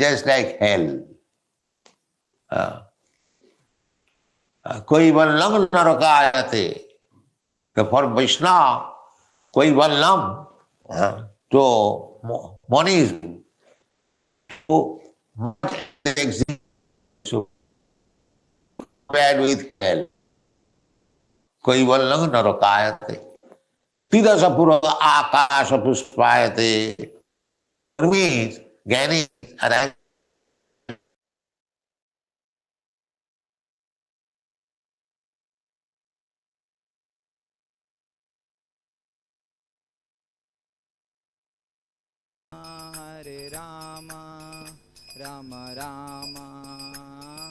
just like hell. कोई Vallabh नरकायते. For Vaishnava, कोई वल्लम, तो monism, so much exists, so bad with hell. कोई वल्लम नरकायते. तिदसपुर आकाश पुष्पायते. Means ज्ञानी arrives. Hare Rama, Rama Rama,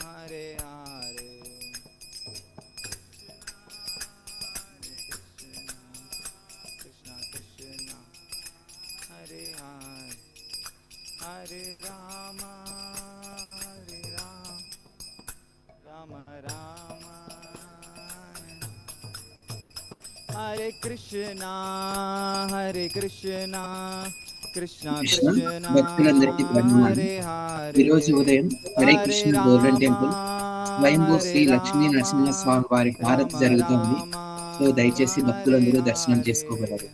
Hare Hare. Krishna Krishna, Hare Hare. Hare Rama, Hare Rama, Rama Rama. Hare Krishna, Hare Krishna, Krishna Krishna, భక్తులందరికీ ప్రణామాలు. Hare Hare. ఈరోజు ఉదయం Hare Krishna golden temple స్వయంభూ శ్రీ లక్ష్మీ నరసింహస్వామి వారి హారతి జరుగుతోంది. So దయచేసి భక్తులందరూ దర్శనం చేసుకోగలరు.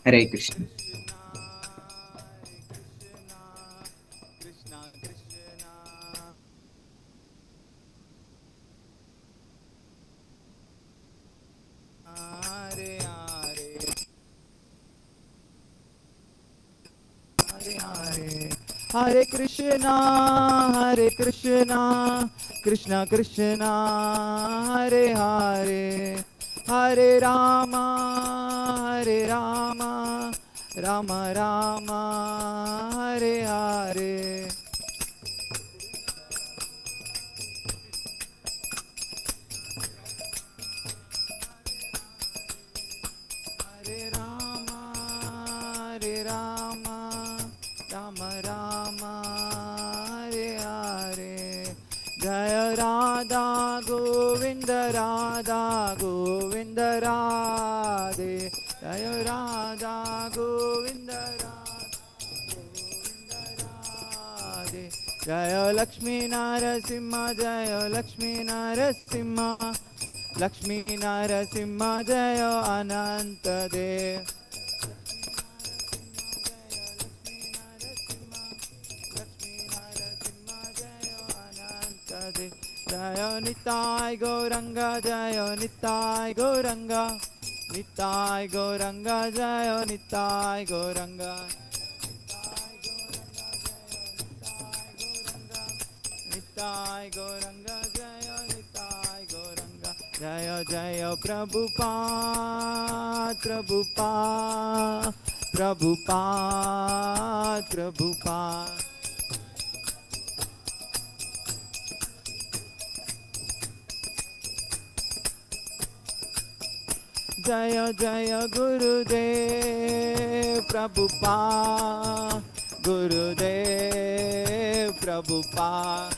Hare Krishna. Hare Krishna, Hare Krishna, Krishna Krishna, Hare Hare. Hare Rama, Hare Rama, Rama Rama, Hare Hare. Hare Rama, Hare Rama, Rama Rama, Hare Hare. Jaya Radha Govinda Radha Govinda Radhe. Jaya Radha Govinda Radha Govinda Radhe. Jaya Lakshmi Narasimha, Jaya Lakshmi Narasimha, Lakshmi Narasimha, Jaya Ananta Dev. Jaya Nitai Gauranga, Jaya Nitai Gauranga, Nitai Gauranga, Jaya Nitai Gauranga, Nitai Gauranga, Jaya Nitai Gauranga. Jaya Jaya Prabhupada, Prabhupada, Prabhupada, Prabhupada. Jaya Jaya Gurudev Prabhupada, Gurudev Prabhupada.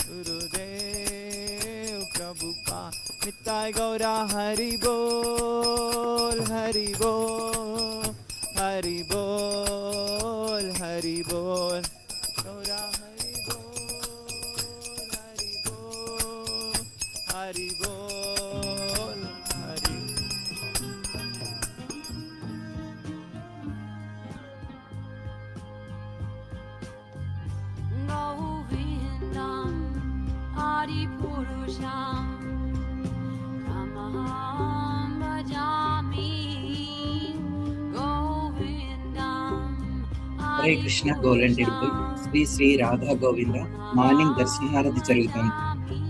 Gurudev Prabhupada. Nitai Gaura Hari Bol, Hari Bol, Hari Bol, Hari Bol. Gaura Hari Bol, Hari Bol, Hari Bol, Hari. Govindam Adi Purusham Ramaham Bhajami Govindam Hare Krishna golden temple Sri Sri Radha Govinda morning దర్శనహారతి జరుగుతుంది.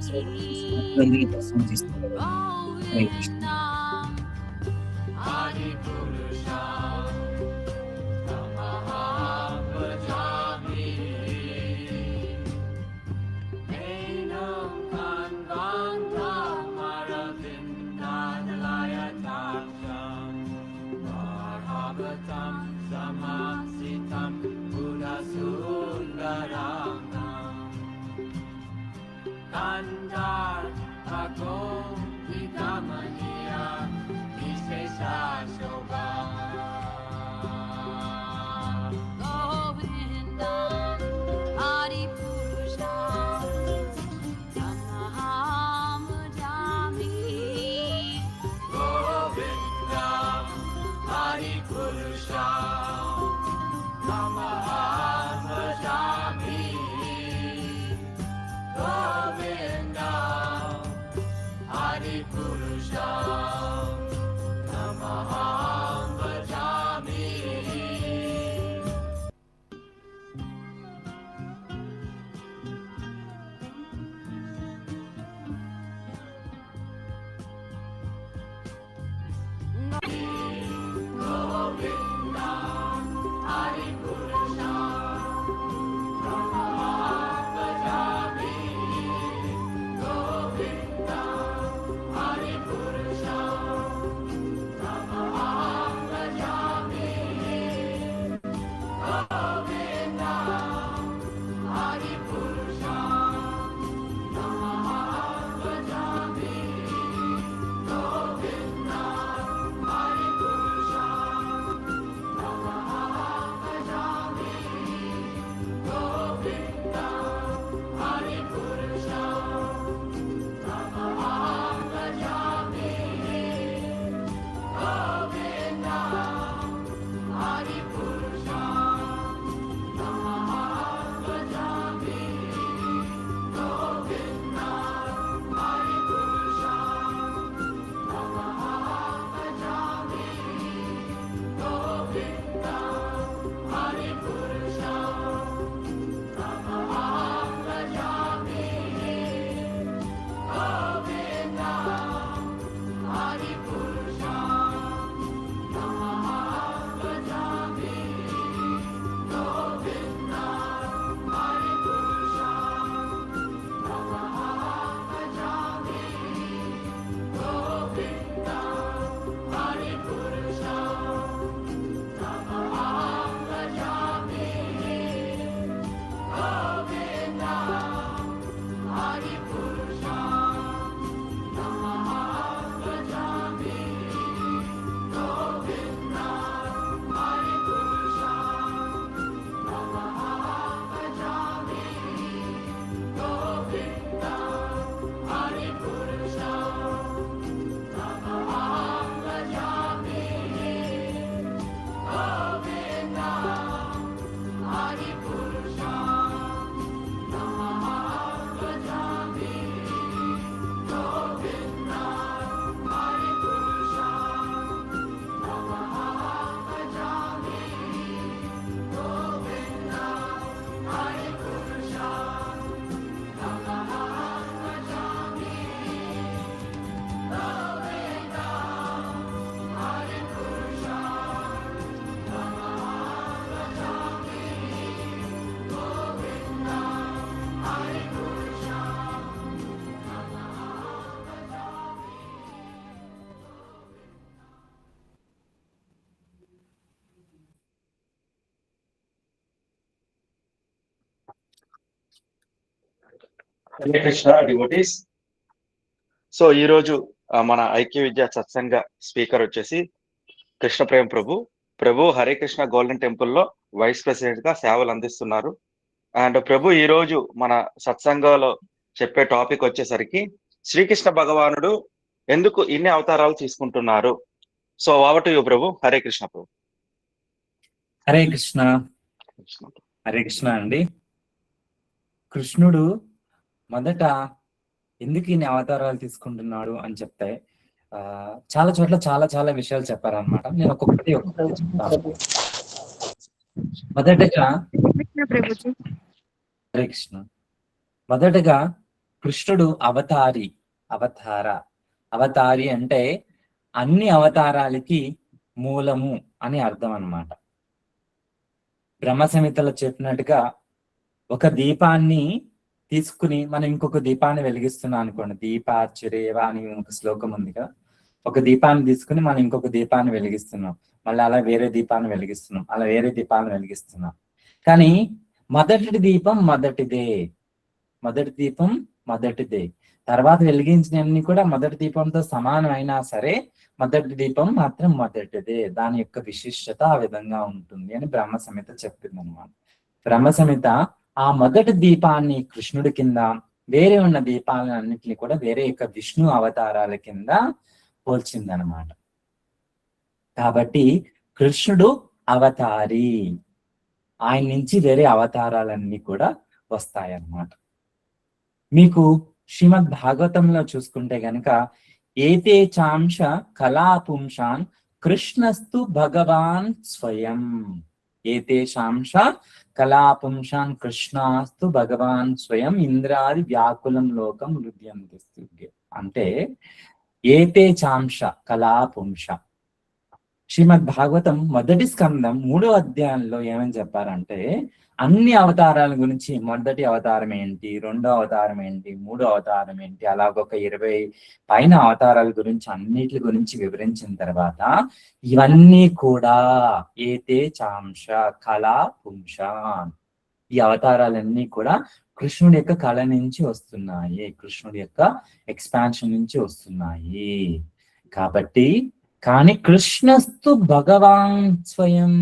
So భక్తులందరూ దర్శనం చేసుకోగలరు. Hare Krishna. Hare Krishna devotees. So ఈ రోజు మన ఐక్య విద్యా సత్సంగ స్పీకర్ వచ్చేసి కృష్ణ ప్రేమ్ ప్రభు హరే కృష్ణ గోల్డెన్ టెంపుల్ లో వైస్ ప్రెసిడెంట్ గా సేవలు అందిస్తున్నారు. అండ్ ప్రభు ఈ రోజు మన సత్సంగంలో చెప్పే టాపిక్ వచ్చేసరికి శ్రీకృష్ణ భగవానుడు ఎందుకు ఇన్ని అవతారాలు తీసుకుంటున్నారు. సో ఓవర్ టు యు ప్రభు. హరే కృష్ణ ప్రభు. హరే కృష్ణ. హరే కృష్ణ అండి. కృష్ణుడు మొదట ఎందుకు ఇన్ని అవతారాలు తీసుకుంటున్నాడు అని చెప్తే చాలా చోట్ల చాలా చాలా విషయాలు చెప్పారనమాట. నేను ఒక్కొక్కటి చెప్తాను. మొదటగా హరే కృష్ణ. మొదటగా కృష్ణుడు అవతారి అంటే అన్ని అవతారాలకి మూలము అని అర్థం అన్నమాట. బ్రహ్మ సంహితలో చెప్పినట్టుగా ఒక దీపాన్ని తీసుకుని మనం ఇంకొక దీపాన్ని వెలిగిస్తున్నాం అనుకోండి. దీపార్చురేవ అని ఒక శ్లోకం ఉంది కదా. ఒక దీపాన్ని తీసుకుని మనం ఇంకొక దీపాన్ని వెలిగిస్తున్నాం, మళ్ళీ అలా వేరే దీపాన్ని వెలిగిస్తున్నాం, అలా వేరే దీపాన్ని వెలిగిస్తున్నాం. కానీ మొదటి దీపం మొదటిదే. తర్వాత వెలిగించినవన్నీ కూడా మొదటి దీపంతో సమానం అయినా సరే మొదటి దీపం మాత్రం మొదటిదే. దాని యొక్క విశిష్టత ఆ విధంగా ఉంటుంది అని బ్రహ్మ సంహిత చెప్పింది అనమాట. బ్రహ్మ సంహిత ఆ మొదటి దీపాన్ని కృష్ణుడి కింద, వేరే ఉన్న దీపాలన్నింటినీ కూడా వేరే యొక్క విష్ణు అవతారాల కింద పోల్చిందనమాట. కాబట్టి కృష్ణుడు అవతారి, ఆయన నుంచి వేరే అవతారాలన్నీ కూడా వస్తాయన్నమాట. మీకు శ్రీమద్ భాగవతంలో చూసుకుంటే గనక ఏతే చాంశ కళాపుంషాన్ కృష్ణస్తు భగవాన్ స్వయం, ఏతే చాంశ కళాపుంషాన్ కృష్ణాస్తు భగవాన్ స్వయం ఇంద్రాది వ్యాకులం లోకం హృదయంతి. అంటే ఏతే చాంశ కళాపుంష, శ్రీమద్ భాగవతం మొదటి స్కందం 3వ అధ్యాయంలో ఏమని చెప్పారంటే అన్ని అవతారాల గురించి, మొదటి అవతారం ఏంటి, 2వ అవతారం ఏంటి, 3వ అవతారం ఏంటి, అలాగొక 20 పైన అవతారాల గురించి అన్నిటి గురించి వివరించిన తర్వాత ఇవన్నీ కూడా ఏతే చాంశ కళా పుంషాన్, ఈ అవతారాలన్నీ కూడా కృష్ణుడి యొక్క కళ నుంచి వస్తున్నాయి, కృష్ణుడి యొక్క ఎక్స్పాన్షన్ నుంచి వస్తున్నాయి. కాబట్టి కానీ కృష్ణస్తు భగవాన్ స్వయం,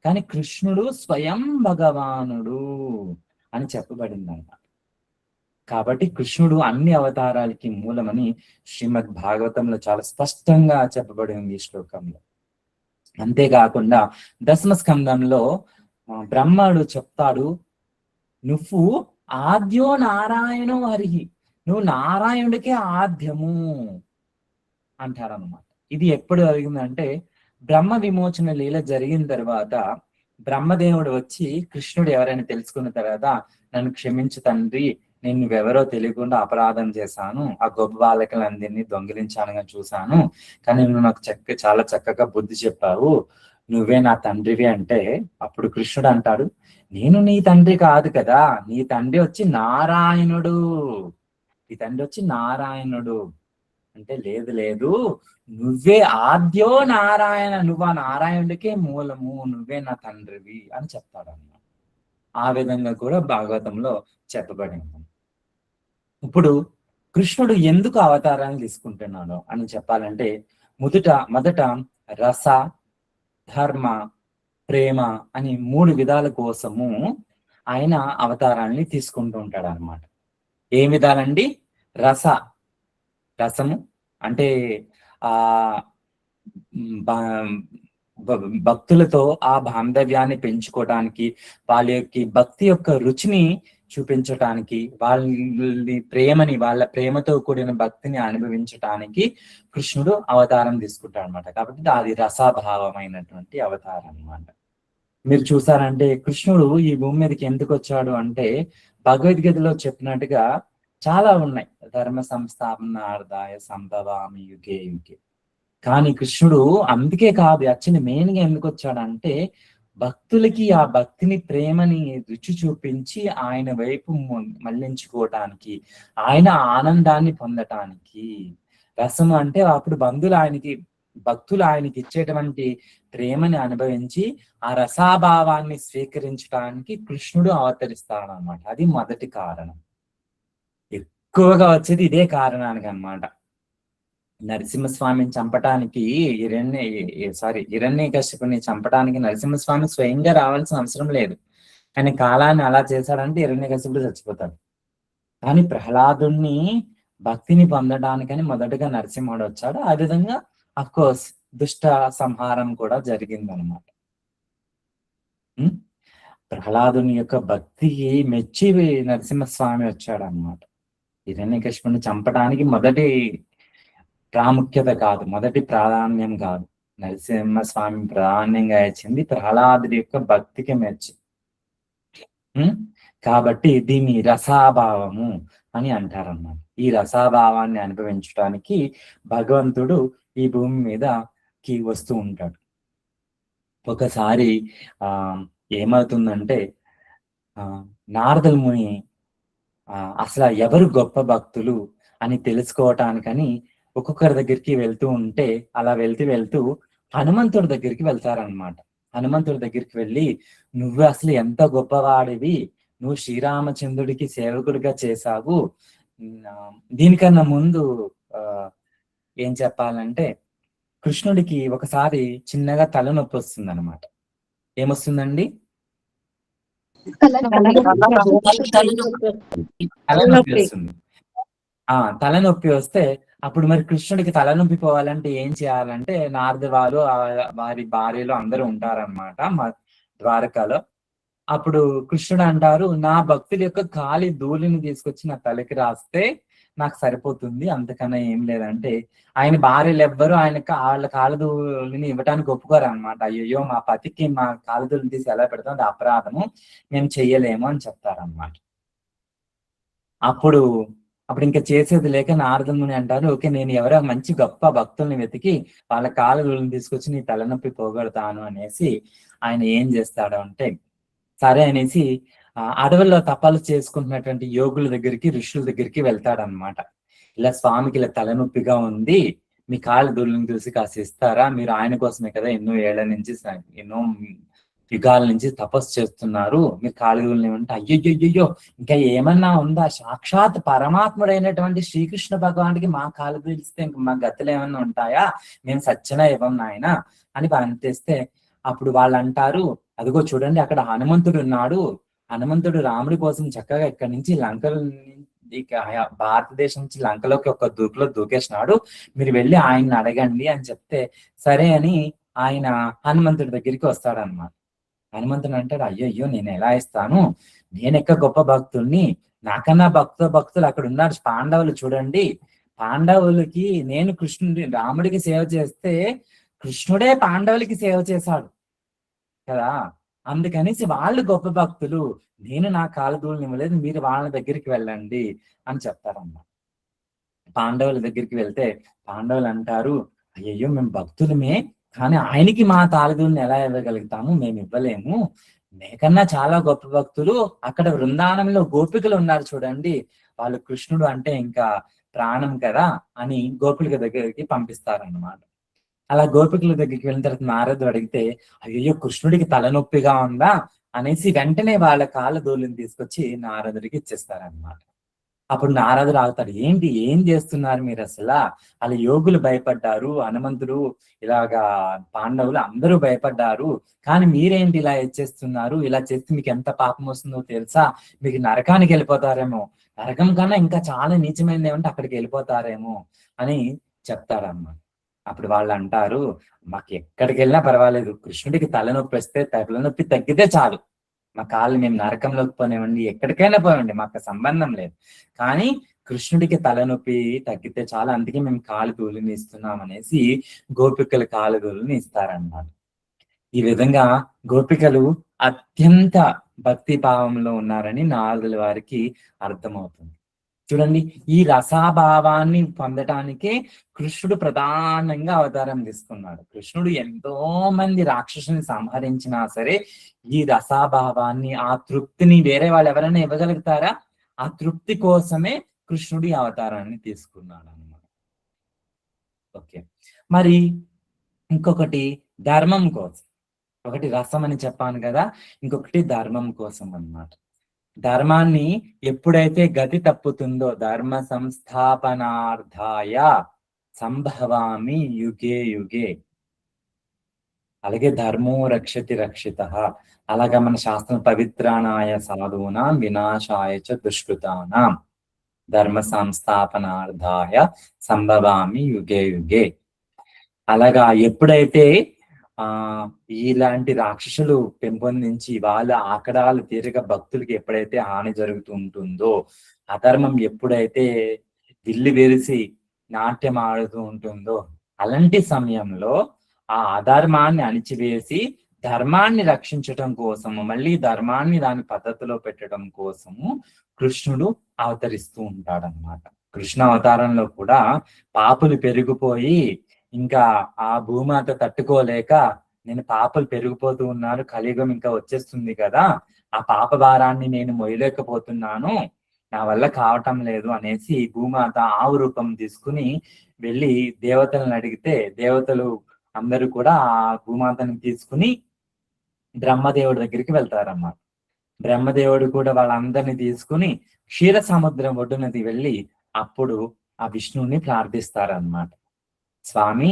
కానీ కృష్ణుడు స్వయం భగవానుడు అని చెప్పబడింది అన్నమాట. కాబట్టి కృష్ణుడు అన్ని అవతారాలకి మూలమని శ్రీమద్ భాగవతంలో చాలా స్పష్టంగా చెప్పబడి ఉంది ఈ శ్లోకంలో. అంతేకాకుండా దశమ స్కందంలో బ్రహ్మడు చెప్తాడు, నువ్వు ఆద్యో నారాయణో హరిహి, నువ్వు నారాయణుడికే ఆద్యము అంటారన్నమాట. ఇది ఎప్పుడు జరిగిందంటే బ్రహ్మ విమోచన లీల జరిగిన తర్వాత బ్రహ్మదేవుడు వచ్చి కృష్ణుడు ఎవరైనా తెలుసుకున్న తర్వాత, నన్ను క్షమించు తండ్రి, నేను నువ్వెవరో తెలియకుండా అపరాధం చేశాను, ఆ గొప్ప బాలకులందరినీ దొంగిలించానుగా చూశాను, కానీ నువ్వు నాకు చాలా చక్కగా బుద్ధి చెప్పావు, నువ్వే నా తండ్రివి అంటే అప్పుడు కృష్ణుడు అంటాడు, నేను నీ తండ్రి కాదు కదా, నీ తండ్రి వచ్చి నారాయణుడు, నీ తండ్రి వచ్చి నారాయణుడు అంటే లేదు లేదు, నువ్వే ఆద్యో నారాయణ, నువ్వు ఆ నారాయణుడికే మూలము, నువ్వే నా తండ్రివి అని చెప్తాడు అన్నమాట. ఆ విధంగా కూడా భాగవతంలో చెప్పబడింది. ఇప్పుడు కృష్ణుడు ఎందుకు అవతారాన్ని తీసుకుంటున్నాడు అని చెప్పాలంటే మొదట రస, ధర్మ, ప్రేమ అని 3 విధాల కోసము ఆయన అవతారాన్ని తీసుకుంటూ ఉంటాడు అన్నమాట. ఏ విధాలండి? రసము అంటే ఆ భక్తులతో ఆ బాంధవ్యాన్ని పెంచుకోవడానికి, వాళ్ళ యొక్క భక్తి యొక్క రుచిని చూపించటానికి, వాళ్ళ ప్రేమతో కూడిన భక్తిని అనుభవించటానికి కృష్ణుడు అవతారం తీసుకుంటాడు అనమాట. కాబట్టి అది రసాభావమైనటువంటి అవతారం అన్నమాట. మీరు చూసారంటే కృష్ణుడు ఈ భూమి మీదకి ఎందుకు వచ్చాడు అంటే భగవద్గీతలో చెప్పినట్టుగా చాలా ఉన్నాయి, ధర్మ సంస్థాపనార్థాయ సంభవామి యుగే యుగే. కానీ కృష్ణుడు అందుకే కాదు, యాక్చువల్లీ మెయిన్ గా ఎందుకు వచ్చాడంటే భక్తులకి ఆ భక్తిని, ప్రేమని రుచి చూపించి ఆయన వైపు మళ్లించుకోవటానికి, ఆయన ఆనందాన్ని పొందటానికి. రసము అంటే అప్పుడు భక్తులు ఆయనకి ఇచ్చేటువంటి ప్రేమని అనుభవించి ఆ రసాభావాన్ని స్వీకరించడానికి కృష్ణుడు అవతరిస్తాడు అనమాట. అది మొదటి కారణం. ఎక్కువగా వచ్చేది ఇదే కారణానికి అన్నమాట. నరసింహస్వామిని చంపటానికి హిరణ్యకశిపుని చంపటానికి నరసింహస్వామి స్వయంగా రావాల్సిన అవసరం లేదు. ఆయన కాలాన్ని అలా చేశాడంటే హిరణ్యకశిపుడు చచ్చిపోతాడు. కానీ ప్రహ్లాదుని భక్తిని పొందడానికని మొదటగా నరసింహుడు వచ్చాడు. ఆ విధంగా అఫ్ కోర్స్ దుష్ట సంహారం కూడా జరిగింది అనమాట. ప్రహ్లాదుని యొక్క భక్తికి మెచ్చి నరసింహస్వామి వచ్చాడు అనమాట. హిరణ్యకశిపుని చంపడానికి మొదటి ప్రాముఖ్యత కాదు, మొదటి ప్రాధాన్యం కాదు, నరసింహస్వామి ప్రాధాన్యంగా ఇచ్చింది ప్రహ్లాదుడి యొక్క భక్తికి మెచ్చి. కాబట్టి దీన్ని రసాభావము అని అంటారన్నమాట. ఈ రసాభావాన్ని అనుభవించడానికి భగవంతుడు ఈ భూమి మీదకి వస్తూ ఉంటాడు. ఒకసారి ఏమవుతుందంటే నారదుల ముని అసలు ఎవరు గొప్ప భక్తులు అని తెలుసుకోవటానికని ఒక్కొక్కరి దగ్గరికి వెళ్తూ ఉంటే, అలా వెళ్తూ హనుమంతుడి దగ్గరికి వెళ్తారనమాట. హనుమంతుడి దగ్గరికి వెళ్ళి, నువ్వు అసలు ఎంత గొప్పవాడివి, నువ్వు శ్రీరామచంద్రుడికి సేవకుడిగా చేశావు, దీనికన్నా ముందు ఏం చెప్పాలంటే కృష్ణుడికి ఒకసారి చిన్నగా తలనొప్పి వస్తుంది అనమాట. ఏమొస్తుందండి? తలనొప్పి వస్తుంది. తలనొప్పి వస్తే అప్పుడు మరి కృష్ణుడికి తలనొప్పి పోవాలంటే ఏం చేయాలంటే నారద వారు వారి భార్యలు అందరూ ఉంటారన్నమాట మా ద్వారకాలో. అప్పుడు కృష్ణుడు అంటారు, నా భక్తుల యొక్క కాలి ధూళిని తీసుకొచ్చి నా తలకి రాస్తే నాకు సరిపోతుంది, అంతకన్నా ఏం లేదంటే ఆయన భార్యలు ఎవ్వరు ఆయన వాళ్ళ కాలధూళిని ఇవ్వడానికి ఒప్పుకోరు అనమాట. అయ్యో మా పతికి మా కాలధూళిని తీసి ఎలా పెడతాం, అది అపరాధము, మేము చెయ్యలేము అని చెప్తారన్నమాట. అప్పుడు ఇంకా చేసేది లేక నారదముని అంటారు, ఓకే నేను ఎవరో మంచి గొప్ప భక్తుల్ని వెతికి వాళ్ళ కాలధూళిని తీసుకొచ్చి నీ తలనొప్పి పోగొడతాను అనేసి ఆయన ఏం చేస్తాడు అంటే సరే అనేసి అడవుల్లో తపాలు చేసుకుంటున్నటువంటి యోగుల దగ్గరికి, ఋషుల దగ్గరికి వెళ్తాడనమాట. ఇలా స్వామికి ఇలా తలనొప్పిగా ఉంది, మీ కాళ్ళ ధూళిని చూసి కాస్త ఇస్తారా, మీరు ఆయన కోసమే కదా ఎన్నో ఏళ్ల నుంచి ఎన్నో యుగాల నుంచి తపస్సు చేస్తున్నారు, మీరు కాళ్ళ ధూళిని ఉంటే అయ్యో ఇంకా ఏమన్నా ఉందా, సాక్షాత్ పరమాత్ముడైనటువంటి శ్రీకృష్ణ భగవానికి మా కాళ్ళు ధూళిస్తే ఇంకా మా గతులు ఏమన్నా ఉంటాయా, మేము సత్యన ఇవ్వం నాయన అని అంటేస్తే అప్పుడు వాళ్ళు అంటారు, అదిగో చూడండి అక్కడ హనుమంతుడు ఉన్నాడు, హనుమంతుడు రాముడి కోసం చక్కగా ఇక్కడి నుంచి భారతదేశం నుంచి లంకలోకి ఒక దూకులో దూకేసినాడు, మీరు వెళ్ళి ఆయన్ని అడగండి అని చెప్తే సరే అని ఆయన హనుమంతుడి దగ్గరికి వస్తాడనమాట. హనుమంతుడు అంటాడు, అయ్యో నేను ఎలా ఇస్తాను, నేను ఎక్క గొప్ప భక్తుల్ని, నాకన్నా భక్తులు అక్కడ ఉన్నారు పాండవులు, చూడండి పాండవులకి నేను రాముడికి సేవ చేస్తే కృష్ణుడే పాండవులకి సేవ చేశాడు కదా, అందుకనేసి వాళ్ళు గొప్ప భక్తులు, నేను నా కాలధూళిని ఇవ్వలేదు, మీరు వాళ్ళ దగ్గరికి వెళ్ళండి అని చెప్తారమ్మా. పాండవుల దగ్గరికి వెళ్తే పాండవులు అంటారు, అయ్యో మేము భక్తులమే, కానీ ఆయనకి మా కాలధూళిని ఎలా ఇవ్వగలుగుతాము, మేము ఇవ్వలేము, మేకన్నా చాలా గొప్ప భక్తులు అక్కడ బృందావనంలో గోపికలు ఉన్నారు చూడండి, వాళ్ళు కృష్ణుడు అంటే ఇంకా ప్రాణం కదా అని గోపిక దగ్గరికి పంపిస్తారన్నమాట. అలా గోపికల దగ్గరికి వెళ్ళిన తర్వాత నారదుడు అడిగితే అయ్యో కృష్ణుడికి తలనొప్పిగా ఉందా అనేసి వెంటనే వాళ్ళ కాళ్ళ ధూళిని తీసుకొచ్చి నారదుడికి ఇచ్చేస్తారనమాట. అప్పుడు నారదుడు ఆగుతాడు, ఏంటి ఏం చేస్తున్నారు మీరు అసలు, అలా యోగులు భయపడ్డారు, హనుమంతుడు ఇలాగా పాండవులు అందరూ భయపడ్డారు, కానీ మీరేంటి ఇలా ఇచ్చేస్తున్నారు, ఇలా చేస్తే మీకు ఎంత పాపం వస్తుందో తెలుసా, మీకు నరకానికి వెళ్ళిపోతారేమో, నరకం కన్నా ఇంకా చాలా నీచమైనది ఏమంటే అక్కడికి వెళ్ళిపోతారేమో అని చెప్తారన్నమాట. అప్పుడు వాళ్ళు అంటారు, మాకు ఎక్కడికి వెళ్ళినా పర్వాలేదు, కృష్ణుడికి తలనొప్పి వస్తే తలనొప్పి తగ్గితే చాలు, మా కాళ్ళు మేము నరకంలోకి పోనివ్వండి, ఎక్కడికైనా పోనివ్వండి, మాకు సంబంధం లేదు, కానీ కృష్ణుడికి తలనొప్పి తగ్గితే చాలు, అందుకే మేము కాలు ధూళిని ఇస్తున్నాం అనేసి గోపికలు కాలు ధూళిని ఇస్తారన్నమాట. ఈ విధంగా గోపికలు అత్యంత భక్తి భావంలో ఉన్నారని నారదుల వారికి అర్థమవుతుంది. చూడండి, ఈ రసాభావాన్ని పొందటానికే కృష్ణుడు ప్రధానంగా అవతారం తీసుకున్నాడు. కృష్ణుడు ఎంతో మంది రాక్షసుని సంహరించినా సరే ఈ రసాభావాన్ని, ఆ తృప్తిని వేరే వాళ్ళు ఎవరైనా ఇవ్వగలుగుతారా, ఆ తృప్తి కోసమే కృష్ణుడి అవతారాన్ని తీసుకున్నాడు అన్నమాట. ఓకే, మరి ఇంకొకటి ధర్మం కోసం, ఒకటి రసం అని చెప్పాను కదా, ఇంకొకటి ధర్మం కోసం అన్నమాట. ధర్మాన్ని ఎప్పుడైతే గతి తప్పుతుందో, ధర్మ సంస్థాపనార్థాయ సంభవామి యుగే యుగే, అలాగే ధర్మో రక్షతి రక్షిత, అలాగా మన శాస్త్రం పవిత్రానాయ సాధూనాం వినాశాయ చ దుష్కృతానాం ధర్మ సంస్థాపనార్థాయ సంభవామి యుగే యుగే. అలాగా ఎప్పుడైతే ఇలాంటి రాక్షసులు పెంపొందించి వాళ్ళ ఆకడాలు తీరక భక్తులకి ఎప్పుడైతే హాని జరుగుతూ ఉంటుందో, అధర్మం ఎప్పుడైతే విల్లు వెరిసి నాట్యం ఆడుతూ ఉంటుందో, అలాంటి సమయంలో ఆ అధర్మాన్ని అణిచివేసి ధర్మాన్ని రక్షించటం కోసము, మళ్ళీ ధర్మాన్ని దాని పద్ధతిలో పెట్టడం కోసము కృష్ణుడు అవతరిస్తూ ఉంటాడనమాట. కృష్ణ అవతారంలో కూడా పాపులు పెరిగిపోయి ఇంకా ఆ భూమాత తట్టుకోలేక, నేను పాపలు పెరిగిపోతూ ఉన్నారు, కలియుగం ఇంకా వచ్చేస్తుంది కదా, ఆ పాప భారాన్ని నేను మొయ్యలేకపోతున్నాను, నా వల్ల కావటం లేదు అనేసి భూమాత ఆవు రూపం తీసుకుని వెళ్ళి దేవతలను అడిగితే, దేవతలు అందరూ కూడా ఆ భూమాతని తీసుకుని బ్రహ్మదేవుడి దగ్గరికి వెళ్తారన్నమాట. బ్రహ్మదేవుడు కూడా వాళ్ళందరినీ తీసుకుని క్షీర సముద్రం ఒడ్డునది వెళ్ళి అప్పుడు ఆ విష్ణువుని ప్రార్థిస్తారన్నమాట. స్వామి,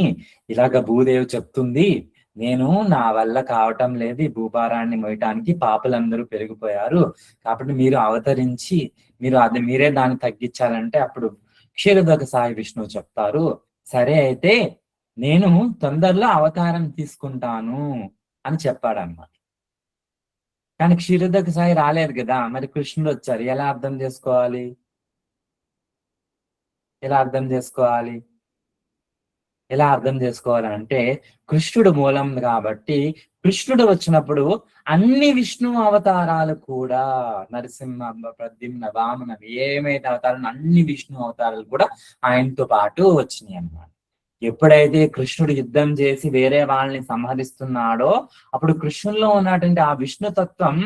ఇలాగ భూదేవి చెప్తుంది, నేను నా వల్ల కావటం లేదు ఈ భూభారాన్ని మోయటానికి, పాపులందరూ పెరిగిపోయారు, కాబట్టి మీరు అవతరించి మీరే దాన్ని తగ్గించాలంటే అప్పుడు క్షీరదక సాయి విష్ణువు చెప్తారు, సరే అయితే నేను తొందరలో అవతారం తీసుకుంటాను అని చెప్పాడన్నమాట. కానీ క్షీరదక సాయి రాలేదు కదా, మరి కృష్ణుడు వచ్చారు. ఎలా అర్థం చేసుకోవాలి? ఎలా అర్థం చేసుకోవాలి? ఎలా అర్థం చేసుకోవాలంటే కృష్ణుడు మూలం కాబట్టి కృష్ణుడు వచ్చినప్పుడు అన్ని విష్ణు అవతారాలు కూడా నరసింహ, ప్రద్యుమ్న, వామన ఏమైతే అవతారాలు అన్ని విష్ణు అవతారాలు కూడా ఆయనతో పాటు వచ్చినాయి అన్నమాట. ఎప్పుడైతే కృష్ణుడు యుద్ధం చేసి వేరే వాళ్ళని సంహరిస్తున్నాడో అప్పుడు కృష్ణుల్లో ఉన్నటువంటి ఆ విష్ణుతత్వం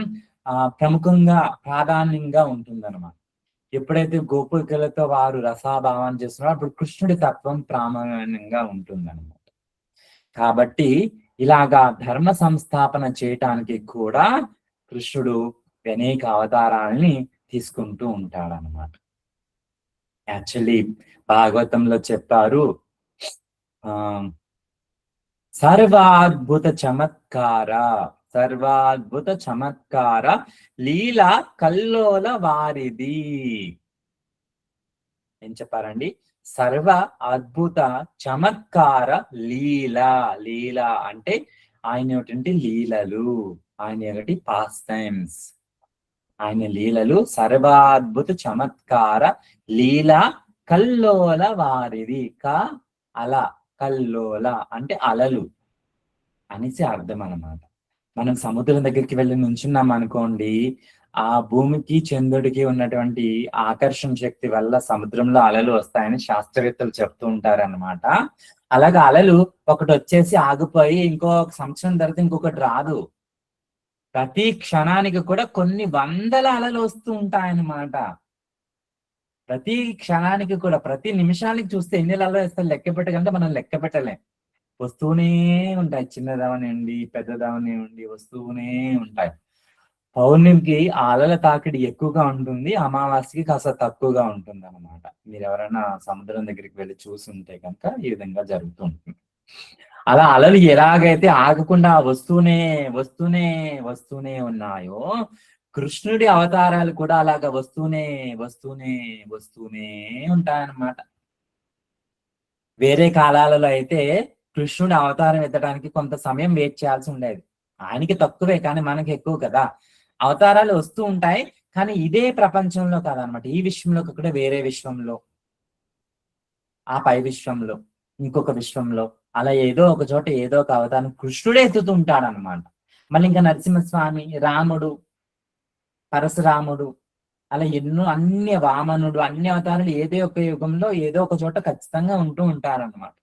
ప్రముఖంగా ప్రాధాన్యంగా ఉంటుందన్నమాట. ఎప్పుడైతే గోపికలతో వారు రసాభావం చేస్తున్నారో అప్పుడు కృష్ణుడి తత్వం ప్రామాణ్యంగా ఉంటుందన్నమాట. కాబట్టి ఇలాగా ధర్మ సంస్థాపన చేయటానికి కూడా కృష్ణుడు అనేక అవతారాలని తీసుకుంటూ ఉంటాడనమాట. యాక్చువల్లీ భాగవతంలో చెప్పారు, సర్వాద్భుత చమత్కార లీల కల్లోల వారిది. ఏం చెప్పారండి? సర్వ అద్భుత చమత్కార లీల. లీల అంటే ఆయన ఒకటి లీలలు, ఆయన ఒకటి పాస్ టైమ్స్, ఆయన లీలలు సర్వాద్భుత చమత్కార లీల కల్లోల వారిది. అల కల్లోల అంటే అలలు అనేసి అర్థం అన్నమాట. మనం సముద్రం దగ్గరికి వెళ్ళి నుంచున్నాం అనుకోండి, ఆ భూమికి చంద్రుడికి ఉన్నటువంటి ఆకర్షణ శక్తి వల్ల సముద్రంలో అలలు వస్తాయని శాస్త్రవేత్తలు చెప్తూ ఉంటారన్నమాట. అలాగే అలలు ఒకటి వచ్చేసి ఆగిపోయి ఇంకో సంవత్సరం తర్వాత ఇంకొకటి రాదు. ప్రతి క్షణానికి కూడా కొన్ని వందల అలలు వస్తూ ఉంటాయన్నమాట. ప్రతి క్షణానికి కూడా ప్రతి నిమిషానికి చూస్తే ఎన్ని అలలు వేస్తారు లెక్క పెట్టకంటే మనం లెక్క పెట్టలేం. వస్తూనే ఉంటాయి, చిన్నదవనివ్వండి పెద్దదవనివ్వండి వస్తూనే ఉంటాయి. పౌర్ణమికి ఆ అలల తాకిడి ఎక్కువగా ఉంటుంది, అమావాస్యకి కాస్త తక్కువగా ఉంటుంది అన్నమాట. మీరు ఎవరైనా సముద్రం దగ్గరికి వెళ్ళి చూసుంటే కనుక ఈ విధంగా జరుగుతూ ఉంటుంది. అలా అలలు ఎలాగైతే ఆగకుండా వస్తూనే వస్తూనే వస్తూనే ఉన్నాయో కృష్ణుడి అవతారాలు కూడా అలాగా వస్తూనే వస్తూనే వస్తూనే ఉంటాయన్నమాట. వేరే కాలాలలో అయితే కృష్ణుడి అవతారం ఎత్తడానికి కొంత సమయం వెయిట్ చేయాల్సి ఉండేది. ఆయనకి తక్కువే కానీ మనకి ఎక్కువ కదా. అవతారాలు వస్తూ ఉంటాయి కానీ ఇదే ప్రపంచంలో కాదనమాట, ఈ విశ్వంలో కాకుండా వేరే విశ్వంలో, ఆ పై విశ్వంలో, ఇంకొక విశ్వంలో, అలా ఏదో ఒక చోట ఏదో ఒక అవతారం కృష్ణుడే ఎత్తుతూ ఉంటాడనమాట. మళ్ళీ ఇంకా నరసింహస్వామి, రాముడు, పరశురాముడు, అలా ఎన్నో అన్ని వామనుడు, అన్ని అవతారాలు ఏదో ఒక యుగంలో ఏదో ఒక చోట ఖచ్చితంగా ఉంటూ ఉంటారన్నమాట.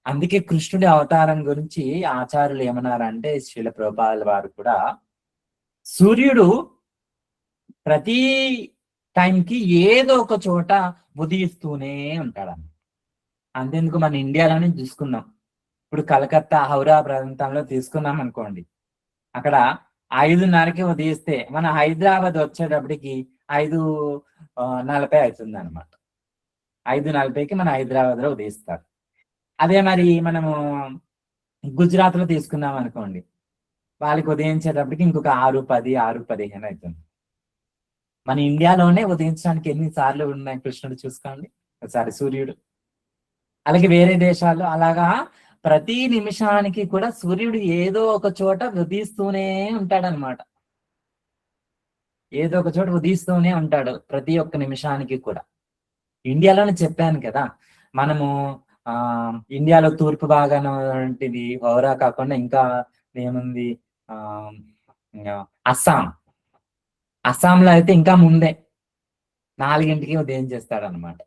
అందుకే కృష్ణుడి అవతారం గురించి ఆచార్యులు ఏమన్నారంటే, శ్రీల ప్రభుపాదుల వారు కూడా, సూర్యుడు ప్రతి టైంకి ఏదో ఒక చోట ఉదయిస్తూనే ఉంటాడన్న. అంతెందుకు మన ఇండియాలోనే చూసుకున్నాం. ఇప్పుడు కలకత్తా, హౌరా ప్రాంతంలో తీసుకున్నాం అనుకోండి, అక్కడ 5:30కి ఉదయిస్తే మన హైదరాబాద్ వచ్చేటప్పటికి 5:40 అవుతుంది అనమాట. 5:40కి మన హైదరాబాద్ లో ఉదయిస్తారు. అదే మరి మనము గుజరాత్ లో తీసుకున్నాం అనుకోండి, వాళ్ళకి ఉదయించేటప్పటికి ఇంకొక 6:10, 6:15 అవుతుంది. మన ఇండియాలోనే ఉదయించడానికి ఎన్నిసార్లు ఉన్నాయి కృష్ణుడు చూసుకోండి, ఒకసారి సూర్యుడు. అలాగే వేరే దేశాల్లో అలాగా ప్రతి నిమిషానికి కూడా సూర్యుడు ఏదో ఒక చోట ఉదయిస్తూనే ఉంటాడనమాట. ఏదో ఒక చోట ఉదయిస్తూనే ఉంటాడు ప్రతి ఒక్క నిమిషానికి కూడా. ఇండియాలోనే చెప్పాను కదా, మనము ఇండియాలో తూర్పు భాగాన వంటిది హౌరా కాకుండా ఇంకా ఏముంది, అస్సాంలో అయితే ఇంకా ముందే 4ంటికి ఉదయం చేస్తాడనమాట.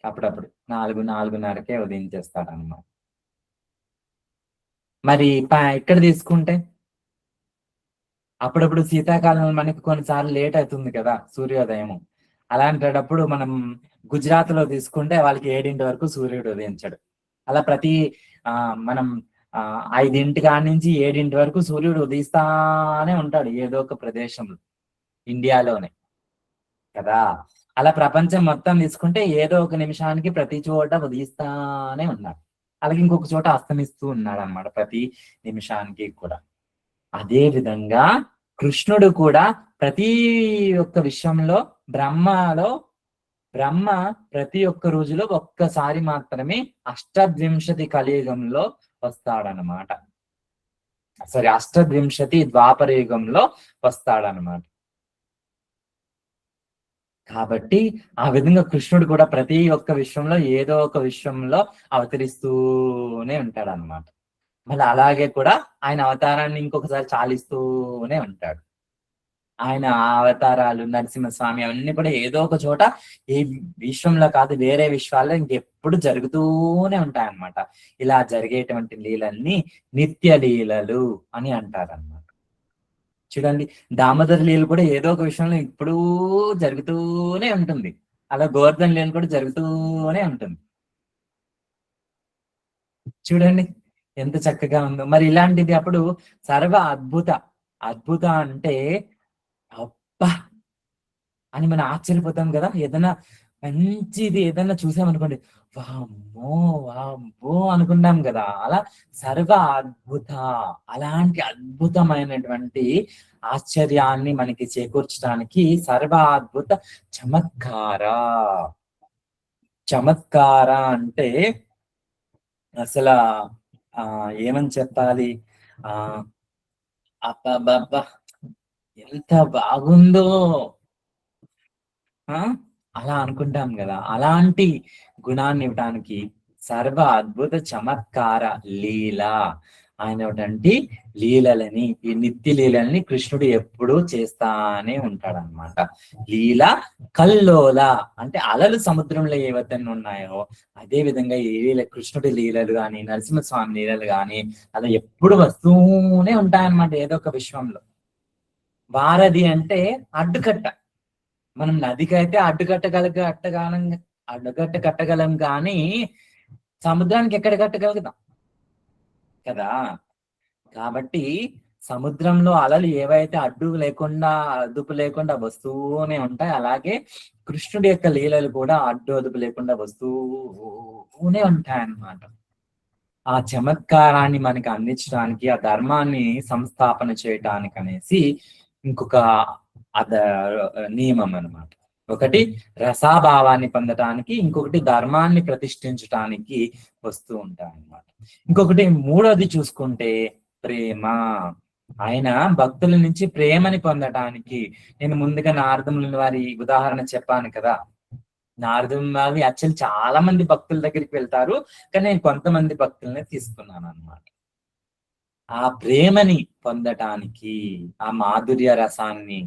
అప్పుడప్పుడు 4:30కే ఉదయం చేస్తాడనమాట. మరి ఇక్కడ తీసుకుంటే అప్పుడప్పుడు శీతాకాలంలో మనకి కొన్నిసార్లు లేట్ అవుతుంది కదా సూర్యోదయం. అలాంటప్పుడు మనం గుజరాత్ లో తీసుకుంటే వాళ్ళకి 7 వరకు సూర్యుడు ఉదయించాడు. అలా ప్రతి మనం 5 కాడి నుంచి 7 వరకు సూర్యుడు ఉదయిస్తానే ఉంటాడు ఏదో ఒక ప్రదేశంలో, ఇండియాలోనే కదా. అలా ప్రపంచం మొత్తం తీసుకుంటే ఏదో ఒక నిమిషానికి ప్రతి చోట ఉదయిస్తానే ఉన్నాడు. అలాగే ఇంకొక చోట అస్తమిస్తూ ఉన్నాడు అనమాట ప్రతి నిమిషానికి కూడా. అదే విధంగా కృష్ణుడు కూడా ప్రతి ఒక్క విషయంలో బ్రహ్మలో బ్రహ్మ ప్రతి ఒక్క రోజులో ఒక్కసారి మాత్రమే అష్టద్వింశతి కలియుగంలో వస్తాడనమాట. సారీ, అష్టద్వింశతి ద్వాపర యుగంలో వస్తాడనమాట. కాబట్టి ఆ విధంగా కృష్ణుడు కూడా ప్రతి ఒక్క విషయంలో ఏదో ఒక విషయంలో అవతరిస్తూనే ఉంటాడు అనమాట. మళ్ళీ అలాగే కూడా ఆయన అవతారాన్ని ఇంకొకసారి చాలిస్తూనే ఉంటాడు. ఆయన అవతారాలు, నరసింహస్వామి అవన్నీ కూడా ఏదో ఒక చోట ఈ విశ్వంలో కాదు వేరే విశ్వాల్లో ఇంకెప్పుడు జరుగుతూనే ఉంటాయన్నమాట. ఇలా జరిగేటువంటి లీలల్ని నిత్య లీలలు అని అంటారన్నమాట. చూడండి, దామోదర లీల కూడా ఏదో ఒక విషయంలో ఇప్పుడు జరుగుతూనే ఉంటుంది. అలా గోవర్ధన లీల కూడా జరుగుతూనే ఉంటుంది. చూడండి ఎంత చక్కగా ఉందో. మరి ఇలాంటిది అప్పుడు సర్వ అద్భుత. అద్భుత అంటే అబ్బా అని మనం ఆశ్చర్యపోతాం కదా. ఏదైనా మంచిది ఏదైనా చూసామనుకోండి, వామ్మో వామ్మో అనుకుంటాం కదా. అలా సర్వ అద్భుత, అలాంటి అద్భుతమైనటువంటి ఆశ్చర్యాన్ని మనకి చేకూర్చడానికి సర్వ అద్భుత చమత్కార. చమత్కార అంటే అసలు ఏమని చెప్పాలి, అబ్బబ్బబ్బా ఎంత బాగుందో అలా అనుకుంటాం కదా. అలాంటి గుణాన్ని ఇవ్వడానికి సర్వ అద్భుత చమత్కార లీల అయినటువంటి లీలలని, ఈ నిత్య లీలల్ని కృష్ణుడు ఎప్పుడూ చేస్తానే ఉంటాడనమాట. లీల కల్లోల అంటే అలలు సముద్రంలో ఏవైతే ఉన్నాయో అదే విధంగా ఈ కృష్ణుడి లీలలు గాని, నరసింహస్వామి లీలలు గాని అలా ఎప్పుడు వస్తూనే ఉంటాయన్నమాట ఏదో ఒక విశ్వంలో. వారధి అంటే అడ్డుకట్ట. మనం నదికైతే అడ్డుకట్ట కట్టగలం కానీ సముద్రానికి ఎక్కడ కట్టగలుగుతాం కదా. కాబట్టి సముద్రంలో అలలు ఏవైతే అడ్డు లేకుండా అదుపు లేకుండా వస్తూనే ఉంటాయి, అలాగే కృష్ణుడి యొక్క లీలలు కూడా అడ్డు అదుపు లేకుండా వస్తూనే ఉంటాయన్నమాట. ఆ చమత్కారాన్ని మనకి అందించడానికి, ఆ ధర్మాన్ని సంస్థాపన చేయటానికి అనేసి ఇంకొక నియమం అన్నమాట. ఒకటి రసాభావాన్ని పొందటానికి, ఇంకొకటి ధర్మాన్ని ప్రతిష్ఠించటానికి వస్తూ ఉంటాయి అన్నమాట. ఇంకొకటి మూడోది చూసుకుంటే ప్రేమ. ఆయన భక్తుల నుంచి ప్రేమని పొందటానికి, నేను ముందుగా నారదముల వారి ఉదాహరణ చెప్పాను కదా. నారదముల వారి యాక్చువల్ చాలా మంది భక్తుల దగ్గరికి వెళ్తారు, కానీ నేను కొంతమంది భక్తులనే తీసుకున్నాను అన్నమాట. ఆ ప్రేమని పొందటానికి, ఆ మాధుర్య రసాన్ని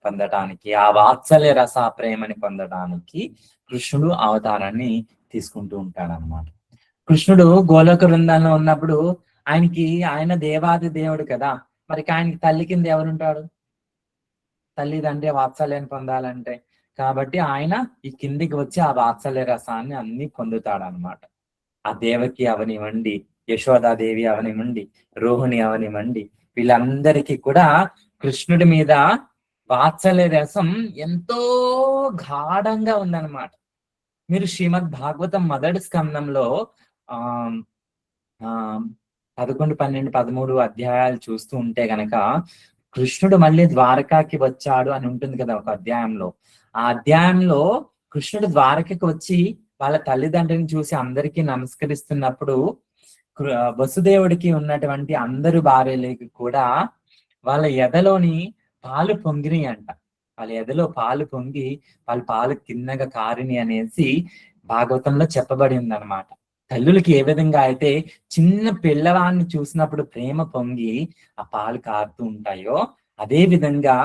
పొందటానికి, ఆ వాత్సల్య రస ప్రేమని పొందటానికి కృష్ణుడు అవతారాన్ని తీసుకుంటూ ఉంటాడనమాట. కృష్ణుడు గోలోక వృందంలో ఉన్నప్పుడు ఆయన దేవాది దేవుడు కదా. మరి ఆయనకి తల్లి కింద ఎవరుంటాడు? తల్లిదండ్రి వాత్సల్యాన్ని పొందాలంటే, కాబట్టి ఆయన ఈ కిందికి వచ్చి ఆ వాత్సల్య రసాన్ని అన్ని పొందుతాడనమాట. ఆ దేవకి అవనివ్వండి, యశోదాదేవి అవనివ్వండి, రోహిణి అవనివ్వండి, వీళ్ళందరికీ కూడా కృష్ణుడి మీద వాత్సల్య రసం ఎంతో గాఢంగా ఉందన్నమాట. మీరు శ్రీమద్ భాగవతం మొదటి స్కందంలో 11, 12, 13 అధ్యాయాలు చూస్తూ ఉంటే గనక కృష్ణుడు మళ్ళీ ద్వారకాకి వచ్చాడు అని ఉంటుంది కదా ఒక అధ్యాయంలో. ఆ అధ్యాయంలో కృష్ణుడు ద్వారకకి వచ్చి వాళ్ళ తల్లిదండ్రులను చూసి అందరికీ నమస్కరిస్తున్నప్పుడు వసుదేవుడికి ఉన్నటువంటి అందరు భార్యలకి కూడా వాళ్ళ ఎదలోని పాలు పొంగినాయి అంట. వాళ్ళ ఎదలో పాలు పొంగి వాళ్ళ పాలు కిందగా కారిని అనేసి భాగవతంలో చెప్పబడి ఉందన్నమాట. తల్లులకి ఏ విధంగా అయితే చిన్న పిల్లవాడిని చూసినప్పుడు ప్రేమ పొంగి ఆ పాలు కారుతూ ఉంటాయో, అదే విధంగా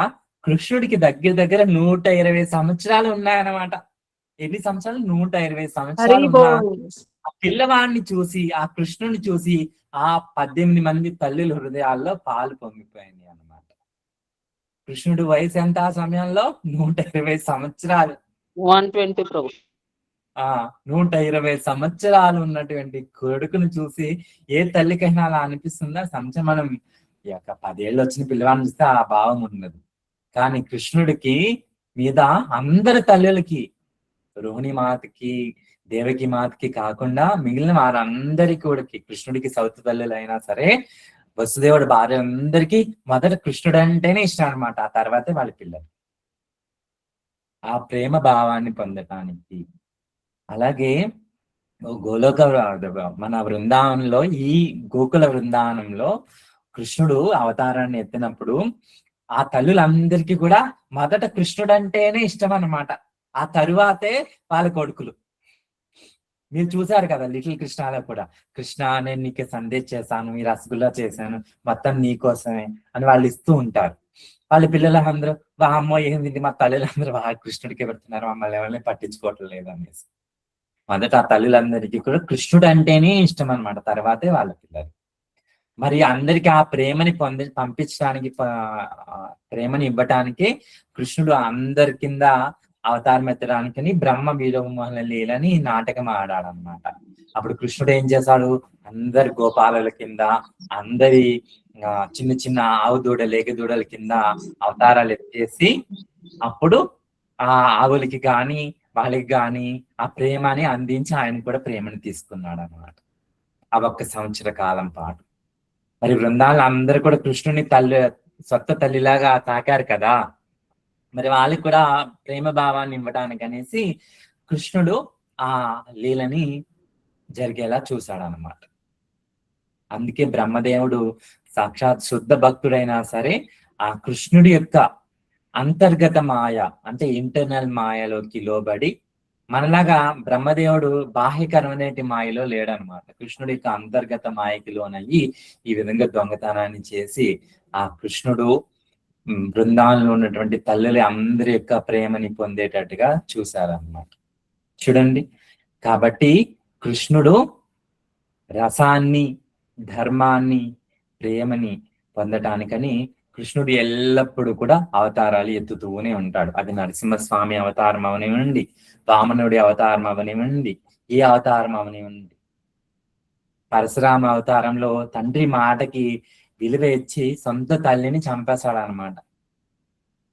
కృష్ణుడికి దగ్గర 120 సంవత్సరాలు ఉన్నాయన్నమాట. ఎన్ని సంవత్సరాలు? 120 సంవత్సరాలు. ఆ పిల్లవాడిని చూసి, ఆ కృష్ణుని చూసి ఆ 18 మంది తల్లుల హృదయాల్లో పాలు పొంగిపోయింది అన్నమాట. కృష్ణుడు వయసు ఎంత ఆ సమయంలో? 120 సంవత్సరాలు. 120 ప్రభు. 120 సంవత్సరాలు ఉన్నటువంటి కొడుకును చూసి ఏ తల్లికైనా అలా అనిపిస్తుందా? సంవత్సరం మనం 10 ఏళ్ళు వచ్చిన పిల్లవాడిని చూస్తే ఆ భావం ఉన్నది. కానీ కృష్ణుడికి మీద అందరి తల్లులకి, రోహిణి మాతకి, దేవకి మాతకి కాకుండా మిగిలిన వారందరికీ కూడా, కృష్ణుడికి సౌత్ తల్లులు అయినా సరే వసుదేవుడు భార్య అందరికీ మొదట కృష్ణుడు అంటేనే ఇష్టం అనమాట. ఆ తర్వాతే వాళ్ళ పిల్లలు. ఆ ప్రేమ భావాన్ని పొందటానికి. అలాగే గోలోక మన బృందావనంలో, ఈ గోకుల బృందావనంలో కృష్ణుడు అవతారాన్ని ఎత్తినప్పుడు ఆ తల్లులందరికీ కూడా మొదట కృష్ణుడు అంటేనే ఇష్టం అన్నమాట. ఆ తరువాతే వాళ్ళ కొడుకులు. మీరు చూసారు కదా లిటిల్ కృష్ణలో కూడా, కృష్ణ నేను నీకు సందేశ్ చేశాను, ఈ రసగుల్లా చేశాను, మొత్తం నీకోసమే అని వాళ్ళు ఇస్తూ ఉంటారు. వాళ్ళ పిల్లలందరూ అమ్మో ఏంది మా తల్లులందరూ కృష్ణుడికి పెడుతున్నారు, మమ్మల్ని ఎవరిని పట్టించుకోవటం లేదు అనేసి. మొదట ఆ తల్లులందరికీ కూడా కృష్ణుడు అంటేనే ఇష్టం అన్నమాట, తర్వాతే వాళ్ళ పిల్లలు. మరి అందరికి ఆ ప్రేమని పంపించడానికి, ప్రేమని ఇవ్వటానికి కృష్ణుడు అందరి కింద అవతారం ఎత్తడానికి బ్రహ్మ వీరమోహన లీలని నాటకం ఆడాడనమాట. అప్పుడు కృష్ణుడు ఏం చేశాడు, అందరి గోపాలల కింద, అందరి చిన్న చిన్న ఆవు దూడ లేగ దూడల కింద అవతారాలు ఎత్తేసి, అప్పుడు ఆ ఆవులకి గాని వాళ్ళకి గాని ఆ ప్రేమని అందించి ఆయన కూడా ప్రేమని తీసుకున్నాడు అనమాట. ఆ 1 సంవత్సర కాలం పాటు. మరి బృందాలు అందరూ కూడా కృష్ణుని సొంత తల్లిలాగా తాకారు కదా, మరి వాళ్ళకి కూడా ప్రేమ భావాన్ని ఇవ్వడానికి అనేసి కృష్ణుడు ఆ లీలని జరిగేలా చూశాడు అన్నమాట. అందుకే బ్రహ్మదేవుడు సాక్షాత్ శుద్ధ భక్తుడైనా సరే ఆ కృష్ణుడి యొక్క అంతర్గత మాయ అంటే ఇంటర్నల్ మాయలోకి లోబడి, మనలాగా బ్రహ్మదేవుడు బాహ్యకరమైనటి మాయలో లేడనమాట. కృష్ణుడి యొక్క అంతర్గత మాయకి లోనయ్యి ఈ విధంగా దొంగతనాన్ని చేసి ఆ కృష్ణుడు బృందావనంలో ఉన్నటువంటి తల్లులు అందరి యొక్క ప్రేమని పొందేటట్టుగా చూశారన్నమాట. చూడండి, కాబట్టి కృష్ణుడు రసాన్ని, ధర్మాన్ని, ప్రేమని పొందటానికని కృష్ణుడు ఎల్లప్పుడూ కూడా అవతారాలు ఎత్తుతూనే ఉంటాడు. అది నరసింహస్వామి అవతారం అవనివ్వండి, వామనుడి అవతారం అవనివ్వండి, ఏ అవతారం అవనివ్వండి. పరశురామ అవతారంలో తండ్రి మాటకి విలువ ఇచ్చి సొంత తల్లిని చంపేశాడు అనమాట.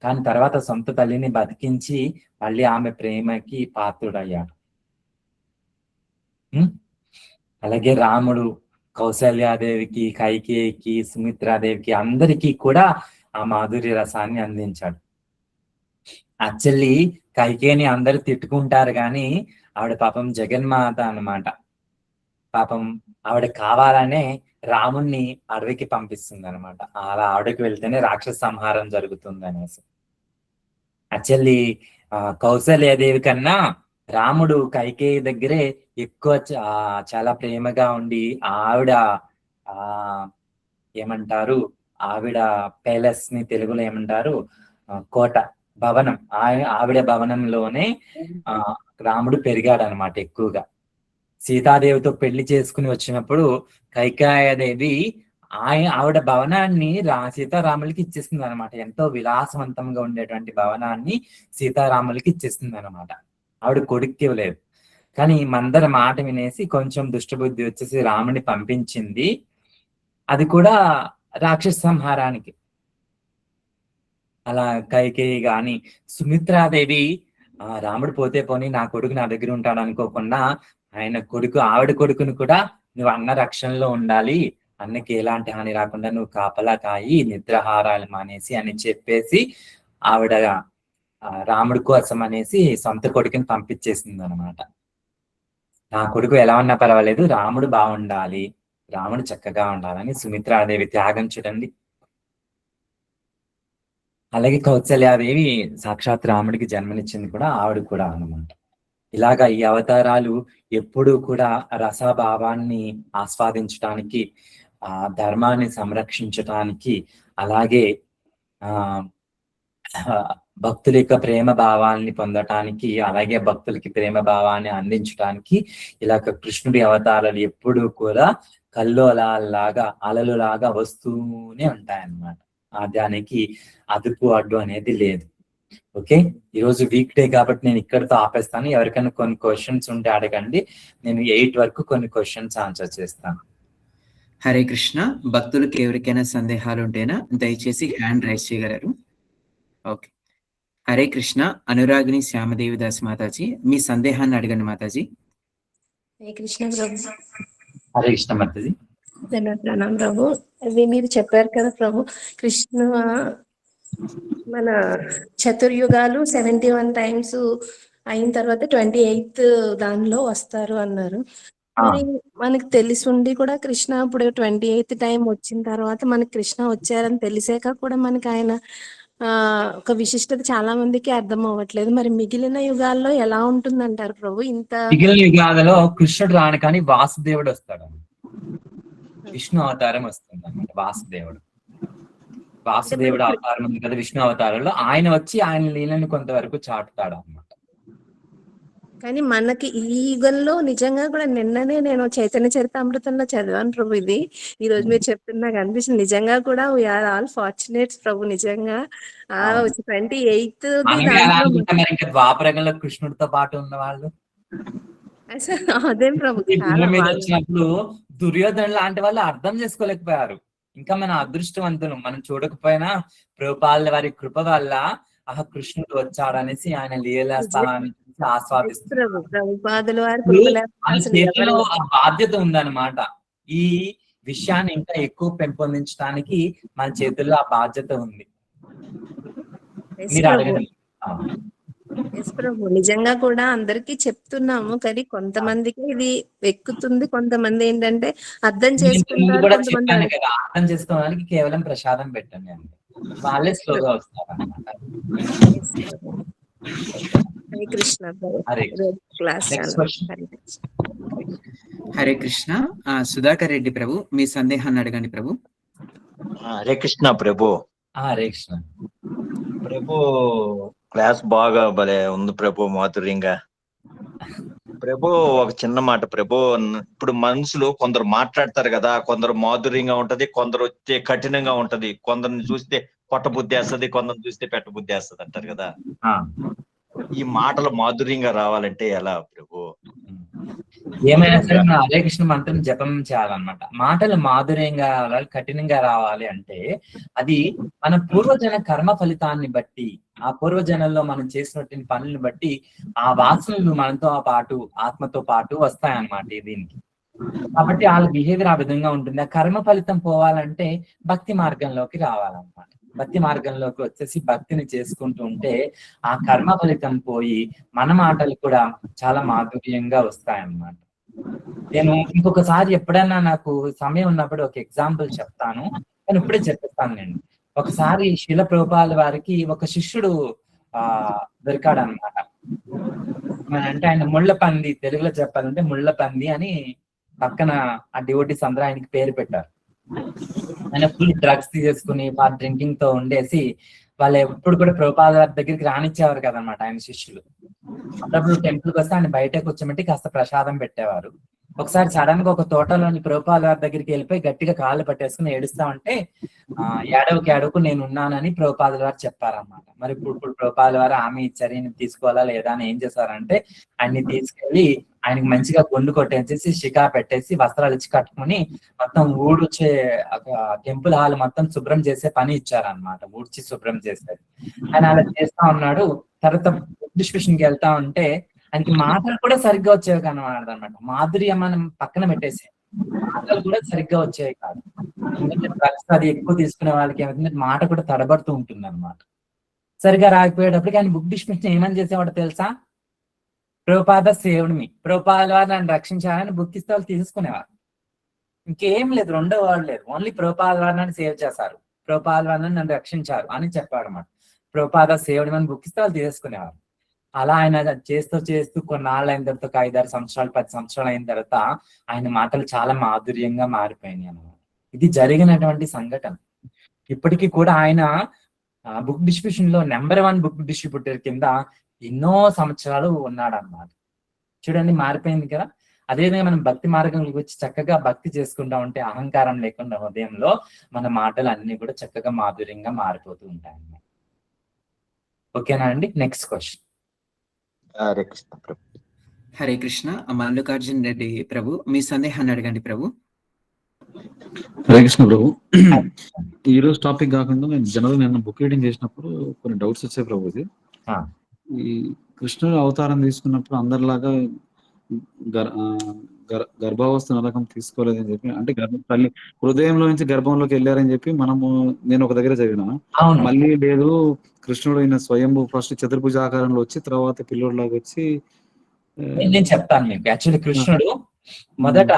కానీ తర్వాత సొంత తల్లిని బతికించి మళ్ళీ ఆమె ప్రేమకి పాత్రుడయ్యాడు. అలాగే రాముడు కౌసల్యాదేవికి, కైకేయికి, సుమిత్రాదేవికి అందరికీ కూడా ఆ మాధుర్య రసాన్ని అందించాడు. యాక్చువల్లీ కైకేయిని అందరు తిట్టుకుంటారు కానీ ఆవిడ పాపం జగన్మాత అన్నమాట. పాపం ఆవిడ కావాలనే రాముణ్ణి అడవికి పంపిస్తుంది అనమాట. అలా ఆవిడకి వెళ్తేనే రాక్షస సంహారం జరుగుతుంది అనేసి. యాక్చువల్లీ కౌసల్యాదేవి కన్నా రాముడు కైకేయి దగ్గరే ఎక్కువ చాలా ప్రేమగా ఉండి ఆవిడ ఏమంటారు, ఆవిడ ప్యాలెస్ ని తెలుగులో ఏమంటారు, కోట, భవనం, ఆవిడ భవనంలోనే రాముడు పెరిగాడు అనమాట ఎక్కువగా. సీతాదేవితో పెళ్లి చేసుకుని వచ్చినప్పుడు కైకేయాదేవి ఆవిడ భవనాన్ని సీతారాములకి ఇచ్చేస్తుంది అనమాట. ఎంతో విలాసవంతంగా ఉండేటువంటి భవనాన్ని సీతారాములకి ఇచ్చేస్తుంది అనమాట. ఆవిడ కొడుక్కి ఇవ్వలేదు. కానీ మందర మాట వినేసి కొంచెం దుష్టబుద్ధి వచ్చేసి రాముని పంపించింది. అది కూడా రాక్షస సంహారానికి. అలా కైకేయి గాని సుమిత్రాదేవి రాముడు పోతే పోని నా కొడుకు నా దగ్గర ఉంటాడు అనుకోకుండా ఆయన కొడుకు, ఆవిడ కొడుకును కూడా నువ్వు అన్న రక్షణలో ఉండాలి, అన్నకి ఎలాంటి హాని రాకుండా నువ్వు కాపలా కాయి, నిద్రాహారాలు మానేసి అని చెప్పేసి ఆవిడ రాముడి కోసం అనేసి సొంత కొడుకుని పంపించేసింది అనమాట. నా కొడుకు ఎలా ఉన్నా పర్వాలేదు, రాముడు బాగుండాలి, రాముడు చక్కగా ఉండాలని సుమిత్రాదేవి త్యాగం చూడండి. అలాగే కౌసల్యాదేవి సాక్షాత్ రాముడికి జన్మనిచ్చింది కూడా ఆవిడ కూడా అన్నమాట. ఇలాగా ఈ అవతారాలు ఎప్పుడూ కూడా రసభావాన్ని ఆస్వాదించడానికి, ఆ ధర్మాన్ని సంరక్షించటానికి, అలాగే భక్తుల యొక్క ప్రేమ భావాల్ని పొందటానికి, అలాగే భక్తులకి ప్రేమ భావాన్ని అందించడానికి ఇలాగ కృష్ణుడి అవతారాలు ఎప్పుడూ కూడా కల్లోలాగా అలలులాగా వస్తూనే ఉంటాయన్నమాట. దానికి అదుపు అడ్డు అనేది లేదు. ఓకే, ఈరోజు వీక్ డే కాబట్టి నేను ఇక్కడితో ఆపేస్తాను. ఎవరికైనా కొన్ని క్వశ్చన్స్ ఉంటే అడగండి, నేను 8 వరకు కొన్ని క్వశ్చన్స్ ఆన్సర్ చేస్తాను. హరే కృష్ణ. భక్తులకు ఎవరికైనా సందేహాలు ఉంటేనా దయచేసి హ్యాండ్ రైజ్ చేయగలరు. ఓకే, హరే కృష్ణ. అనురాగిని శ్యామదేవి దాస్ మాతాజీ, మీ సందేహాన్ని అడగండి మాతాజీ. హరే కృష్ణ ప్రభు. హరే కృష్ణ మాతాజీ. ప్రణాం ప్రభు. అది మీరు చెప్పారు కదా ప్రభు, కృష్ణ మన చతుర్యుగాలు 71 టైమ్స్ అయిన తర్వాత 28th దానిలో వస్తారు అన్నారు. మరి మనకి తెలిసి ఉండి కూడా కృష్ణ ఇప్పుడు 28th టైం వచ్చిన తర్వాత మనకి కృష్ణ వచ్చారని తెలిసాక కూడా మనకి ఆయన ఒక విశిష్టత చాలా మందికి అర్థం అవ్వట్లేదు. మరి మిగిలిన యుగాల్లో ఎలా ఉంటుందంటారు ప్రభు? ఇంత మిగిలిన యుగాలలో కృష్ణుడు రాను కానీ వాసుదేవుడు వస్తాడు, విష్ణు అవతారం వస్తుంది అన్నమాట. వాసుదేవుడు అవతారం ఉంది కదా విష్ణు అవతారంలో, ఆయన వచ్చి ఆయన లీలను కొంతవరకు చాటుతాడు అన్నమాట. కానీ మనకి ఈ యుగంలో నిజంగా కూడా నిన్ననే నేను చైతన్య చరితామృతంలో చదివాను ప్రభు. ఇది ఈ రోజు మీరు చెప్తున్నా నాకు అనిపిస్తుంది నిజంగా కూడా వీఆర్ ఆల్ ఫార్చునేట్స్ ప్రభు. నిజంగా 28th ఇంకా ద్వాపరంలో కృష్ణుడితో పాటు ఉన్న వాళ్ళు అదే ప్రభు. వచ్చినప్పుడు దుర్యోధన లాంటి వాళ్ళు అర్థం చేసుకోలేకపోయారు. ఇంకా మన అదృష్టవంతులు, మనం చూడకపోయినా ప్రభుపాదుల వారి కృప వల్ల కృష్ణుడు వచ్చాడనేసి ఆయన లీలా స్థలాన్ని ఆస్వాదిస్తున్నారు. చేతిలో ఆ బాధ్యత ఉందన్నమాట. ఈ విషయాన్ని ఇంకా ఎక్కువ పెంపొందించడానికి మన చేతుల్లో ఆ బాధ్యత ఉంది. మీరు అడగండి. ప్రభు నిజంగా కూడా అందరికి చెప్తున్నాము, కానీ కొంతమందికి ఇది ఎక్కుతుంది, కొంతమంది ఏంటంటే అర్థం చేసుకుంటారు. అర్థం చేసుకోవడానికి కేవలం ప్రసాదం పెట్టండి అండి, వాళ్ళే స్లోగా వస్తారు అన్నమాట. హరే కృష్ణ. హరే కృష్ణ. సుధాకర్ రెడ్డి ప్రభు, మీ సందేహాన్ని అడగండి ప్రభు. హరే కృష్ణ ప్రభు. హరే కృష్ణ ప్రభు. క్లాస్ బాగా భలే ఉంది ప్రభు, మాధుర్యంగా. ప్రభు ఒక చిన్న మాట ప్రభు, ఇప్పుడు మనుషులు కొందరు మాట్లాడతారు కదా, కొందరు మాధుర్యంగా ఉంటది, కొందరు వచ్చే కఠినంగా ఉంటది, కొందరిని చూస్తే పొట్ట బుద్ధి వేస్తుంది, కొందరిని చూస్తే పెట్ట బుద్ధి వేస్తుంది అంటారు కదా. ఈ మాటలు మాధుర్యంగా రావాలంటే ఎలా ప్రభు? ఏమైనా సరే మన హరే కృష్ణ మంత్రం జపం చేయాలన్నమాట. మాటలు మాధుర్యంగా రావాలి, కఠినంగా రావాలి అంటే అది మన పూర్వజన కర్మ ఫలితాన్ని బట్టి, ఆ పూర్వజనంలో మనం చేసినటువంటి పనులను బట్టి ఆ వాసనలు మనతో పాటు ఆత్మతో పాటు వస్తాయన్నమాట దీనికి. కాబట్టి వాళ్ళ బిహేవియర్ ఆ విధంగా ఉంటుంది. ఆ కర్మ ఫలితం పోవాలంటే భక్తి మార్గంలోకి రావాలన్నమాట. భక్తి మార్గంలోకి వచ్చేసి భక్తిని చేసుకుంటూ ఉంటే ఆ కర్మ ఫలితం పోయి మన మాటలు కూడా చాలా మాధుర్యంగా వస్తాయన్నమాట. నేను ఇంకొకసారి ఎప్పుడైనా నాకు సమయం ఉన్నప్పుడు ఒక ఎగ్జాంపుల్ చెప్తాను, కానీ ఇప్పుడే చెప్పేస్తాను నేను. ఒకసారి శిల ప్రభుపాద వారికి ఒక శిష్యుడు దొరికాడు అనమాట. అంటే ఆయన ముళ్ళపంది, తెలుగులో చెప్పాలంటే ముళ్ళపంది అని పక్కన ఆ డివోటీస్ అందరూ ఆయనకి పేరు పెట్టారు. ఆయన ఫుల్ డ్రగ్స్ తీసేసుకుని డ్రింకింగ్ తో ఉండేసి వాళ్ళు ఎప్పుడు కూడా ప్రభుపాద దగ్గరికి రానిచ్చేవారు కదనమాట ఆయన శిష్యులు. అప్పుడప్పుడు టెంపుల్కి వస్తే ఆయన బయట కూర్చోబెట్టి కాస్త ప్రసాదం పెట్టేవారు. ఒకసారి సడన్ గా ఒక తోటలోని ప్రభుపాద వారి దగ్గరికి వెళ్ళిపోయి గట్టిగా కాళ్ళు పట్టేసుకుని ఏడుస్తా ఉంటే ఏడవకు నేను ఉన్నానని ప్రభుపాదుల వారు చెప్పారన్నమాట. మరి ఇప్పుడు ప్రభుపాదుల వారు ఆమె చర్యని తీసుకోవాలా లేదా అని ఏం చేశారంటే ఆయన్ని తీసుకెళ్లి ఆయనకి మంచిగా గుండు కొట్టేసి షికా పెట్టేసి వస్త్రాలు ఇచ్చి కట్టుకుని మొత్తం ఊడ్చే టెంపుల్ హాల్ మొత్తం శుభ్రం చేసే పని ఇచ్చారనమాట. ఊడ్చి శుభ్రం చేసేది ఆయన అలా చేస్తా ఉన్నాడు. తర్వాత డిస్కషన్కి వెళ్తా ఉంటే ఆయనకి మాటలు కూడా సరిగ్గా వచ్చేవి కనమాట అనమాట. మాధుర్యం మనం పక్కన పెట్టేసి మాటలు కూడా సరిగ్గా వచ్చేవి కాదు. ఎందుకంటే డ్రగ్స్ అది ఎక్కువ తీసుకునే వాళ్ళకి ఏమైందంటే మాట కూడా తడబడుతూ ఉంటుంది అనమాట. సరిగ్గా రాకపోయేటప్పటికి ఆయన బుక్ డిస్మిషన్ ఏమని చేసేవాడు తెలుసా? ప్రభుపాద సేవుడిని, ప్రభుపాద వారు నన్ను రక్షించాలని బుక్ ఇస్తే వాళ్ళు తీసుకునేవారు. ఇంకేం లేదు, రెండో వాడు లేదు, ఓన్లీ ప్రభుపాద వారు నన్ను సేవ్ చేశారు, ప్రభుపాద వారు నన్ను రక్షించారు అని చెప్పాడు అన్నమాట. ప్రభుపాద సేవుడి అని బుక్ ఇస్తే వాళ్ళు తీసుకునేవారు. అలా ఆయన చేస్తూ చేస్తూ కొన్నాళ్ళు అయిన తర్వాత, ఒక 5-6 సంవత్సరాలు 10 సంవత్సరాలు అయిన తర్వాత ఆయన మాటలు చాలా మాధుర్యంగా మారిపోయినాయి అన్నమాట. ఇది జరిగినటువంటి సంఘటన. ఇప్పటికీ కూడా ఆయన బుక్ డిస్ట్రిబ్యూషన్ లో నెంబర్ 1 బుక్ డిస్ట్రిబ్యూటర్ కింద ఎన్నో సంవత్సరాలు ఉన్నాడు అన్నమాట. చూడండి, మారిపోయింది కదా. అదేవిధంగా మనం భక్తి మార్గంలోకి వచ్చి చక్కగా భక్తి చేసుకుంటా ఉంటే అహంకారం లేకుండా హృదయంలో మన మాటలు అన్ని కూడా చక్కగా మాధుర్యంగా మారిపోతూ ఉంటాయి అన్నమాట. ఓకేనా అండి? Next question. హరే కృష్ణ ప్రభు. హరే కృష్ణ. మల్లికార్జున్ రెడ్డి ప్రభు, మీ సందేహాన్ని అడగండి ప్రభు. హరే కృష్ణ ప్రభు. ఈ రోజు టాపిక్ కాకుండా నేను జనరల్ నిన్న బుక్ రీడింగ్ చేసినప్పుడు కొన్ని డౌట్స్ వచ్చాయి ప్రభు. ఇది ఈ కృష్ణుడు అవతారం తీసుకున్నప్పుడు అందరిలాగా గర్భావస్థ నరకం తీసుకోలేదని చెప్పి, అంటే తల్లి హృదయంలో నుంచి గర్భంలోకి వెళ్ళారని చెప్పి నేను ఒక దగ్గర చదివిన. అవును. మళ్ళీ లేదు, కృష్ణుడు ఈయన స్వయంభూ ఫస్ట్ చతుర్భుజ ఆకారంలో వచ్చి తర్వాత పిల్లోడిలాగా వచ్చి నేను చెప్తాను మీకు. యాక్చువల్లీ కృష్ణుడు మొదట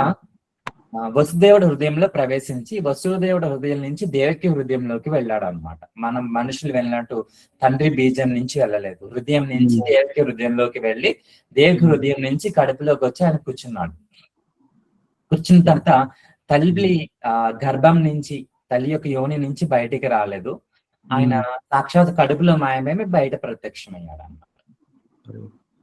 వసుదేవుడు హృదయంలో ప్రవేశించి వసుదేవుడు హృదయం నుంచి దేవకి హృదయంలోకి వెళ్ళాడు అనమాట. మనం మనుషులు వెళ్ళినట్టు తండ్రి బీజం నుంచి వెళ్ళలేదు, హృదయం నుంచి దేవకి హృదయంలోకి వెళ్ళి దేవకి హృదయం నుంచి కడుపులోకి వచ్చి ఆయన కూర్చున్నాడు. కూర్చున్న తర్వాత తల్లి గర్భం నుంచి, తల్లి యొక్క యోని నుంచి బయటికి రాలేదు. ఆయన సాక్షాత్ కడుపులో మాయమేమి బయట ప్రత్యక్షమయ్యాడు అన్నమాట.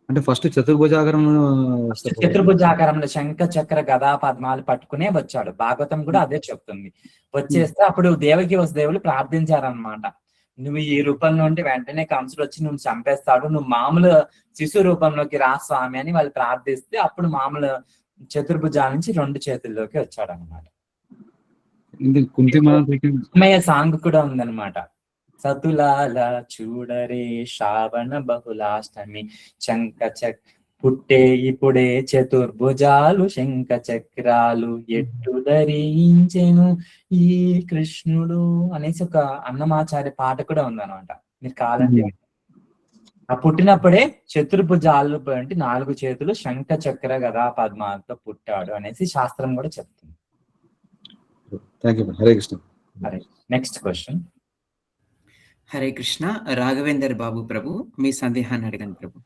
అంటే ఫస్ట్ చతుర్భుజాకారంలో శంఖ చక్ర గదా పద్మాలు పట్టుకునే వచ్చాడు. భాగవతం కూడా అదే చెప్తుంది. వచ్చేస్తే అప్పుడు దేవకి వసుదేవులు ప్రార్థించారనమాట, నువ్వు ఈ రూపం నుండి వెంటనే కంసుడు వచ్చి నువ్వు చంపేస్తాడు, నువ్వు మామూలు శిశు రూపంలోకి రా స్వామి అని వాళ్ళు ప్రార్థిస్తే అప్పుడు మామూలు చతుర్భుజాల నుంచి 2 చేతుల్లోకి వచ్చాడు అనమాట. సాంగ్ కూడా ఉందన్నమాట. సతులాల చూడరే శ్రావణ బహుళాష్టమి శంఖ పుట్టే ఇప్పుడే చతుర్భుజాలు శంఖ చక్రాలు ఎట్టు ధరించెను ఈ కృష్ణుడు అనేసి ఒక అన్నమాచార్య పాట కూడా ఉందన్నమాట. మీరు కాదండి, ఆ పుట్టినప్పుడే చతుర్భుజాలు అంటే 4 చేతులు శంఖ చక్ర గదా పద్మాలతో పుట్టాడు అనేసి శాస్త్రం కూడా చెప్తుంది. హరే కృష్ణ. Next question. హరే కృష్ణ. రాఘవేందర్ బాబు ప్రభు, మీ సందేహాన్ని అడగండి ప్రభు.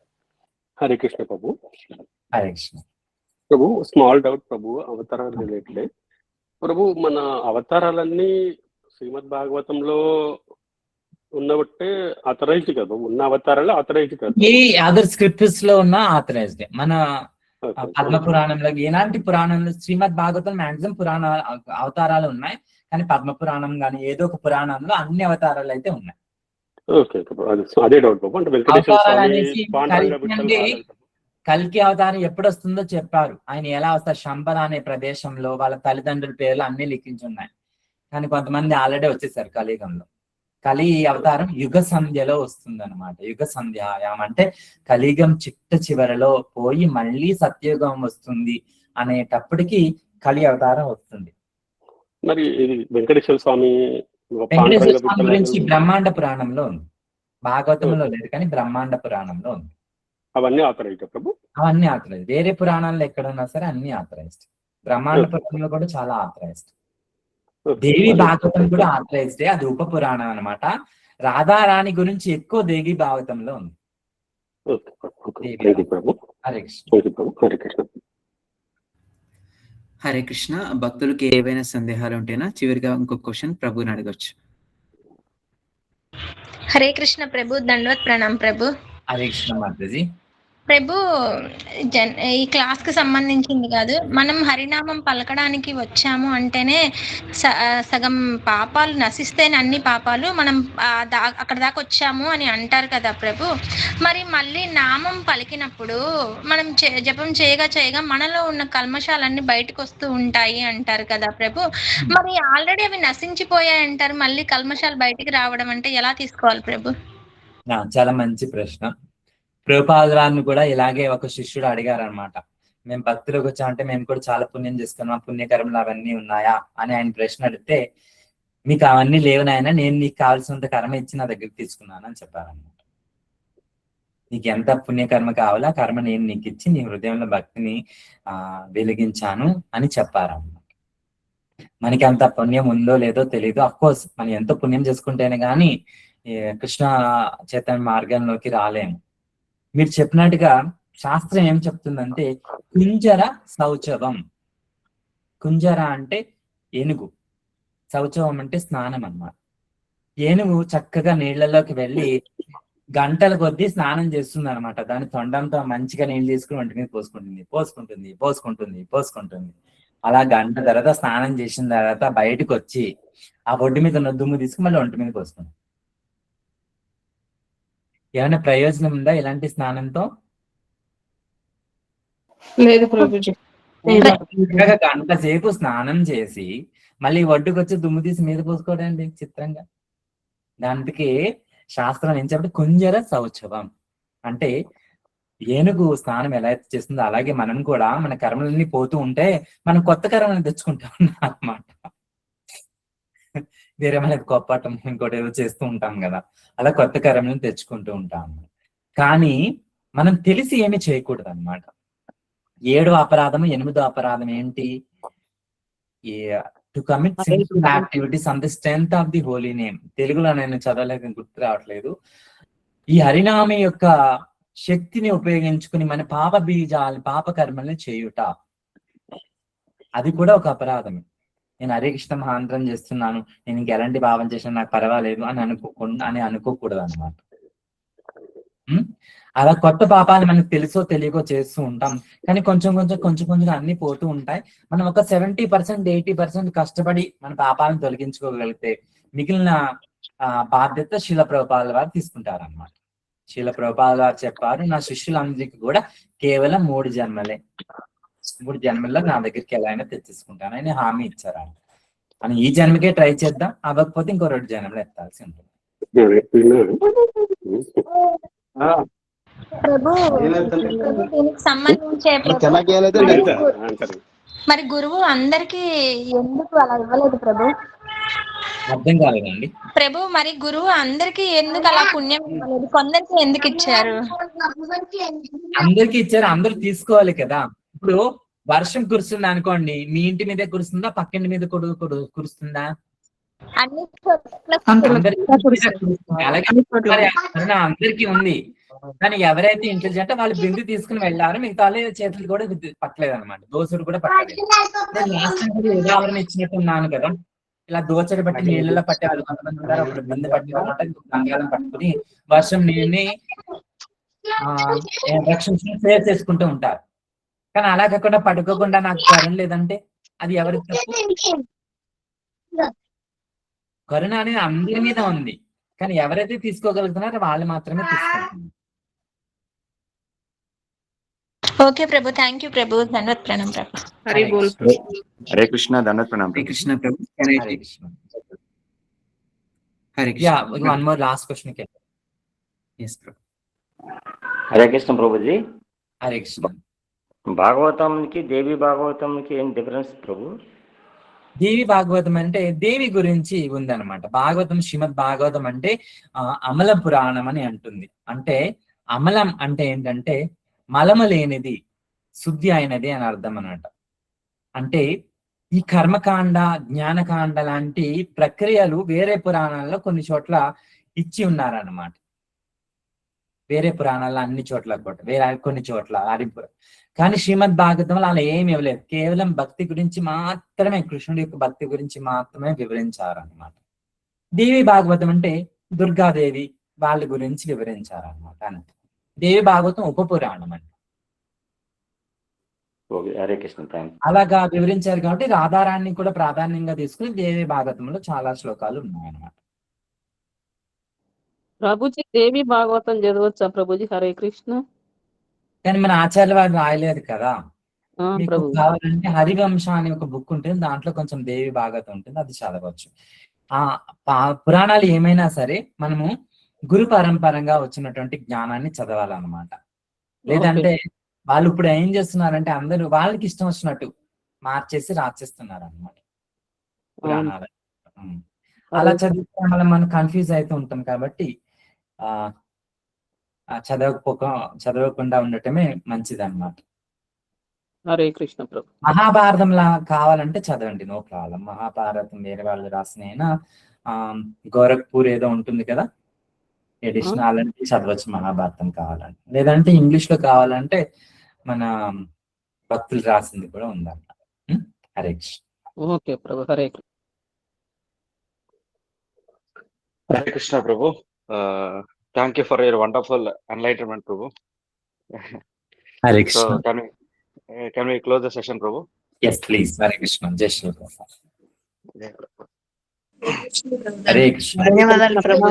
హరే కృష్ణ ప్రభు. హరే కృష్ణ ప్రభు. స్మాల్ డౌట్ ప్రభు, అవతారాలు రిలేటెడ్ ప్రభు. మన అవతారాలన్నీ శ్రీమద్ భాగవతంలో ఉన్నబట్టే ఆథరైజ్డ్ కదా, ఉన్న అవతారాలు ఆథరైజ్డ్ కదా. ఈ అదర్ స్క్రిప్ట్స్ లో ఉన్న ఆథరైజ్డ్. మన పద్మ పురాణంలో ఎలాంటి పురాణంలో శ్రీమద్ భాగవతం మాక్సిమం పురాణ అవతారాలు ఉన్నాయి, కానీ పద్మ పురాణం కానీ ఏదో ఒక పురాణంలో అన్ని అవతారాలు అయితే ఉన్నాయి. అదే డౌట్ బాబు. అంటే కల్కి అవతారం ఎప్పుడు వస్తుందో చెప్పారు. ఆయన ఎలా వస్తారు, శంబర అనే ప్రదేశంలో వాళ్ళ తల్లిదండ్రుల పేర్లు అన్ని లిఖించున్నాయి. కానీ కొంతమంది ఆల్రెడీ వచ్చేసారు కలియుగంలో. కలి అవతారం యుగ సంధ్యలో వస్తుంది అనమాట. యుగ సంధ్యాయం అంటే కలియుగం చివరలో పోయి మళ్ళీ సత్యయుగం వస్తుంది అనేటప్పటికి కలి అవతారం వస్తుంది. మరి ఇది వెంకటేశ్వర స్వామి గురించి బ్రహ్మాండ పురాణంలో ఉంది, భాగవతంలో లేదు కానీ బ్రహ్మాండ పురాణంలో ఉంది. అవన్నీ ఆథరైజ్డ్ ప్రభు. అవన్నీ ఆథరైజ్డ్. వేరే పురాణాల్లో ఎక్కడ ఉన్నా సరే అన్ని ఆథరైజ్డ్. బ్రహ్మాండ పురాణంలో కూడా చాలా ఆథరైజ్డ్. దేవి భాగవతం కూడా ఆథరైజ్డే, అది ఉప పురాణం అనమాట. రాధారాణి గురించి ఎక్కువ దేవి భాగవతంలో ఉంది. హరే కృష్ణ. హరే కృష్ణ. భక్తులకి ఏవైనా సందేహాలు ఉంటేనా చివరిగా ఇంకొక క్వశ్చన్ ప్రభుని అడగొచ్చు. హరే కృష్ణ ప్రభు. దండవత్ ప్రణాం ప్రభు. హరే కృష్ణ మాతాజీ. ప్రభు, ఈ క్లాస్ కి సంబంధించింది కాదు, మనం హరినామం పలకడానికి వచ్చాము అంటేనే సగం పాపాలు నశిస్తేనే అన్ని పాపాలు మనం అక్కడ దాకా వచ్చాము అని అంటారు కదా ప్రభు. మరి మళ్ళీ నామం పలికినప్పుడు మనం జపం చేయగా మనలో ఉన్న కల్మషాలన్నీ బయటకు వస్తూ ఉంటాయి అంటారు కదా ప్రభు. మరి ఆల్రెడీ అవి నశించిపోయాయి అంటారు, మళ్ళీ కల్మషాలు బయటికి రావడం అంటే ఎలా తీసుకోవాలి ప్రభు? చాలా మంచి ప్రశ్న. ప్రభుపాదులను కూడా ఇలాగే ఒక శిష్యుడు అడిగారు అనమాట. మేము భక్తులకు వచ్చామంటే మేము కూడా చాలా పుణ్యం చేసుకున్నాం, పుణ్యకర్మలు అవన్నీ ఉన్నాయా అని ఆయన ప్రశ్న అడిగితే, మీకు అవన్నీ లేవు నాయన, నేను నీకు కావాల్సినంత కర్మ ఇచ్చి నా దగ్గరికి తీసుకున్నాను అని చెప్పారనమాట. నీకు ఎంత పుణ్యకర్మ కావాలో కర్మ నేను నీకు ఇచ్చి నీ హృదయంలో భక్తిని వెలిగించాను అని చెప్పారన్నమాట. మనకి అంత పుణ్యం ఉందో లేదో తెలియదు. అఫ్ కోర్స్ మనం ఎంతో పుణ్యం చేసుకుంటేనే కానీ కృష్ణ చైతన్య మార్గంలోకి రాలేము. మీరు చెప్పినట్టుగా శాస్త్రం ఏం చెప్తుందంటే కుంజర శౌచవం. కుంజర అంటే ఏనుగు, శౌచవం అంటే స్నానం అన్నమాట. ఏనుగు చక్కగా నీళ్లలోకి వెళ్ళి గంటల కొద్దీ స్నానం చేస్తుంది అనమాట. దాని తొండంతో మంచిగా నీళ్ళు తీసుకుని ఒంటి మీద పోసుకుంటుంది. అలా గంట తర్వాత స్నానం చేసిన తర్వాత బయటకు వచ్చి ఆ ఒడ్డు మీద ఉన్న దుమ్ము తీసుకుని మళ్ళీ ఒంటి మీద పోసుకుంటుంది. ఏమైనా ప్రయోజనం ఉందా ఇలాంటి స్నానంతో? లేదు ప్రభుజీ. గంట సేపు స్నానం చేసి మళ్ళీ ఒడ్డుకు వచ్చి దుమ్ము తీసి మీద పోసుకోవడండి చిత్రంగా. దానికి శాస్త్రం ఏం చెప్పంటే కుంజర శౌచవం అంటే ఏనుగు స్నానం ఎలా అయితే చేస్తుందో అలాగే మనం కూడా మన కర్మలన్నీ పోతూ ఉంటే మనం కొత్త కర్మలను తెచ్చుకుంటా ఉన్నాం అన్నమాట. వేరే మనకి కోపటం ఇంకోటి ఏదో చేస్తూ ఉంటాం కదా, అలా కొత్త కర్మలను తెచ్చుకుంటూ ఉంటాం. కానీ మనం తెలిసి ఏమి చేయకూడదు అనమాట. 7వ అపరాధము 8వ అపరాధం ఏంటి? To commit simple activities on the strength of the holy name. తెలుగులో నేను చదవలేక గుర్తు రావట్లేదు. ఈ హరినామ యొక్క శక్తిని ఉపయోగించుకుని మన పాప బీజాలు పాప కర్మల్ని చేయుట, అది కూడా ఒక అపరాధమే. నేను హరే కృష్ణ మహాంతరం చేస్తున్నాను, నేను ఇంకెలాంటి భావం చేసినా నాకు పర్వాలేదు అని అనుకోకూడదు అనమాట. అలా కొత్త పాపాలు మనకు తెలుసో తెలియకో చేస్తూ ఉంటాం. కానీ కొంచెం అన్ని పోతూ ఉంటాయి. మనం ఒక 70% 80% కష్టపడి మన పాపాలను తొలగించుకోగలిగితే మిగిలిన బాధ్యత శీల ప్రభుపాదుల వారు తీసుకుంటారు అన్నమాట. శీల ప్రభుపాదుల వారు చెప్పారు, నా శిష్యులందరికీ కూడా కేవలం 3 జన్మలే, 3 జన్మల్లో నా దగ్గరికి ఎలా అయినా తెచ్చేసుకుంటానని హామీ ఇచ్చారు. అని ఈ జన్మకే ట్రై చేద్దాం, అవ్వకపోతే ఇంకో 2 జన్మలు ఎత్తాల్సి ఉంటుంది. ప్రభు దీనికి సంబంధించే మరి గురువు అందరికి ఎందుకు అలా ఇవ్వలేదు ప్రభు? అర్థం కాలేదండి. ప్రభు మరి గురువు అందరికి ఎందుకు అలా పుణ్యం ఇవ్వలేదు, కొందరికి ఎందుకు ఇచ్చారు? అందరికి ఇచ్చారు, అందరూ తీసుకోవాలి కదా. ఇప్పుడు వర్షం కురుస్తుంది అనుకోండి, మీ ఇంటి మీదే కురుస్తుందా, పక్కింటి మీద కురుస్తుందా? అందరికి ఉంది. కానీ ఎవరైతే ఇంటెలిజెంట్ వాళ్ళు బిందు తీసుకుని వెళ్ళారు, మిగతా చేతులు కూడా పట్టలేదు అనమాట, దోసుడు కూడా పట్టలేదు. నేను లాస్ట్ టైం ఉదాహరణ ఇచ్చినట్టున్నాను కదా, ఇలా దోచడి బట్టి నీళ్ళలో పట్టేవాళ్ళు కొంతమంది ఉన్నారు. అప్పుడు బిందు పట్టినమాట గంగాళం పట్టుకుని వర్షం నీళ్ళని రక్షించుకుని సేవ్ చేసుకుంటూ ఉంటారు. కానీ అలా కాకుండా పడుకోకుండా నాకు కరుణ లేదంటే అది ఎవరి తప్పు? కరుణ అనేది అందరి మీద ఉంది, కానీ ఎవరైతే తీసుకోగలుగుతున్నారో వాళ్ళు మాత్రమే తీసుకుంటున్నారు. ఓకే ప్రభు, థ్యాంక్ యూ ప్రభు, ధన్యవాద ప్రణాం ప్రభు. హరే కృష్ణ, ధన్యవాద ప్రణాం. హరే కృష్ణ ప్రభు. Hare Krishna. Hare Krishna. Yeah, one more last question. Yes, ప్రభు. హరే కృష్ణ ప్రభుజీ. హరే కృష్ణ. భాగవతంకి దేవి భాగవతంకి ఏం డిఫరెన్స్ ప్రభు? దేవి భాగవతం అంటే దేవి గురించి ఉందన్నమాట. భాగవతం శ్రీమద్ భాగవతం అంటే అమల పురాణం అని అంటుంది. అంటే అమలం అంటే ఏంటంటే మలము లేనిది, శుద్ధి అయినది అని అర్థం అన్నమాట. అంటే ఈ కర్మకాండ, జ్ఞానకాండ లాంటి ప్రక్రియలు వేరే పురాణాల్లో కొన్ని చోట్ల ఇచ్చి ఉన్నారన్నమాట. వేరే పురాణాల్లో అన్ని చోట్ల కూడా, వేరే కొన్ని చోట్ల కానీ శ్రీమద్ భాగవతంలో అలా ఏమి ఇవ్వలేదు. కేవలం భక్తి గురించి మాత్రమే, కృష్ణుడి యొక్క భక్తి గురించి మాత్రమే వివరించారనమాట. దేవి భాగవతం అంటే దుర్గాదేవి వాళ్ళ గురించి వివరించారనమాట. అంతే. దేవి భాగవతం ఉప పురాణం అండి. హరే కృష్ణ. అలాగా వివరించారు కాబట్టి రాధారాన్ని కూడా ప్రాధాన్యంగా తీసుకుని దేవి భాగవతంలో చాలా శ్లోకాలు ఉన్నాయన్నమాట. ప్రభుజీ దేవి భాగవతం చదవచ్చా ప్రభుజీ? హరే కృష్ణ. కానీ మన ఆచార్య వారు రాయలేదు కదా. మీకు కావాలంటే హరివంశ అని ఒక బుక్ ఉంటుంది, దాంట్లో కొంచెం దేవి భాగవతం ఉంటుంది, అది చదవచ్చు. పురాణాలు ఏమైనా సరే మనము గురు పరంపరంగా వచ్చినటువంటి జ్ఞానాన్ని చదవాలన్నమాట. లేదంటే వాళ్ళు ఇప్పుడు ఏం చేస్తున్నారంటే అందరూ వాళ్ళకి ఇష్టం వచ్చినట్టు మార్చేసి రాసేస్తున్నారు అన్నమాట పురాణాలు. అలా చదివితే మనం కన్ఫ్యూజ్ అవుతూ ఉంటాం. కాబట్టి చదవకుండా ఉండటమే మంచిది అన్నమాట. హరే కృష్ణ ప్రభు. మహాభారతం లా కావాలంటే చదవండి, నో ప్రాబ్లం. మహాభారతం వేరే వాళ్ళు రాసిన గోరఖ్పూర్ ఏదో ఉంటుంది కదా, ఎడిషనల్ అంటే చదవచ్చు మహాభారతం కావాలంటే. లేదంటే ఇంగ్లీష్ లో కావాలంటే మన భక్తులు రాసింది కూడా ఉందన్నమాట. Hare Krishna. Okay Prabhu. Hare Krishna. Hare Krishna Prabhu. Thank you for your wonderful enlightenment Prabhu. Hare Krishna. So can we close the session Prabhu? Yes, please. Hare Krishna. జై శ్రీ కృష్ణ. హరే కృష్ణ. ధన్యవాదాలు ప్రభు.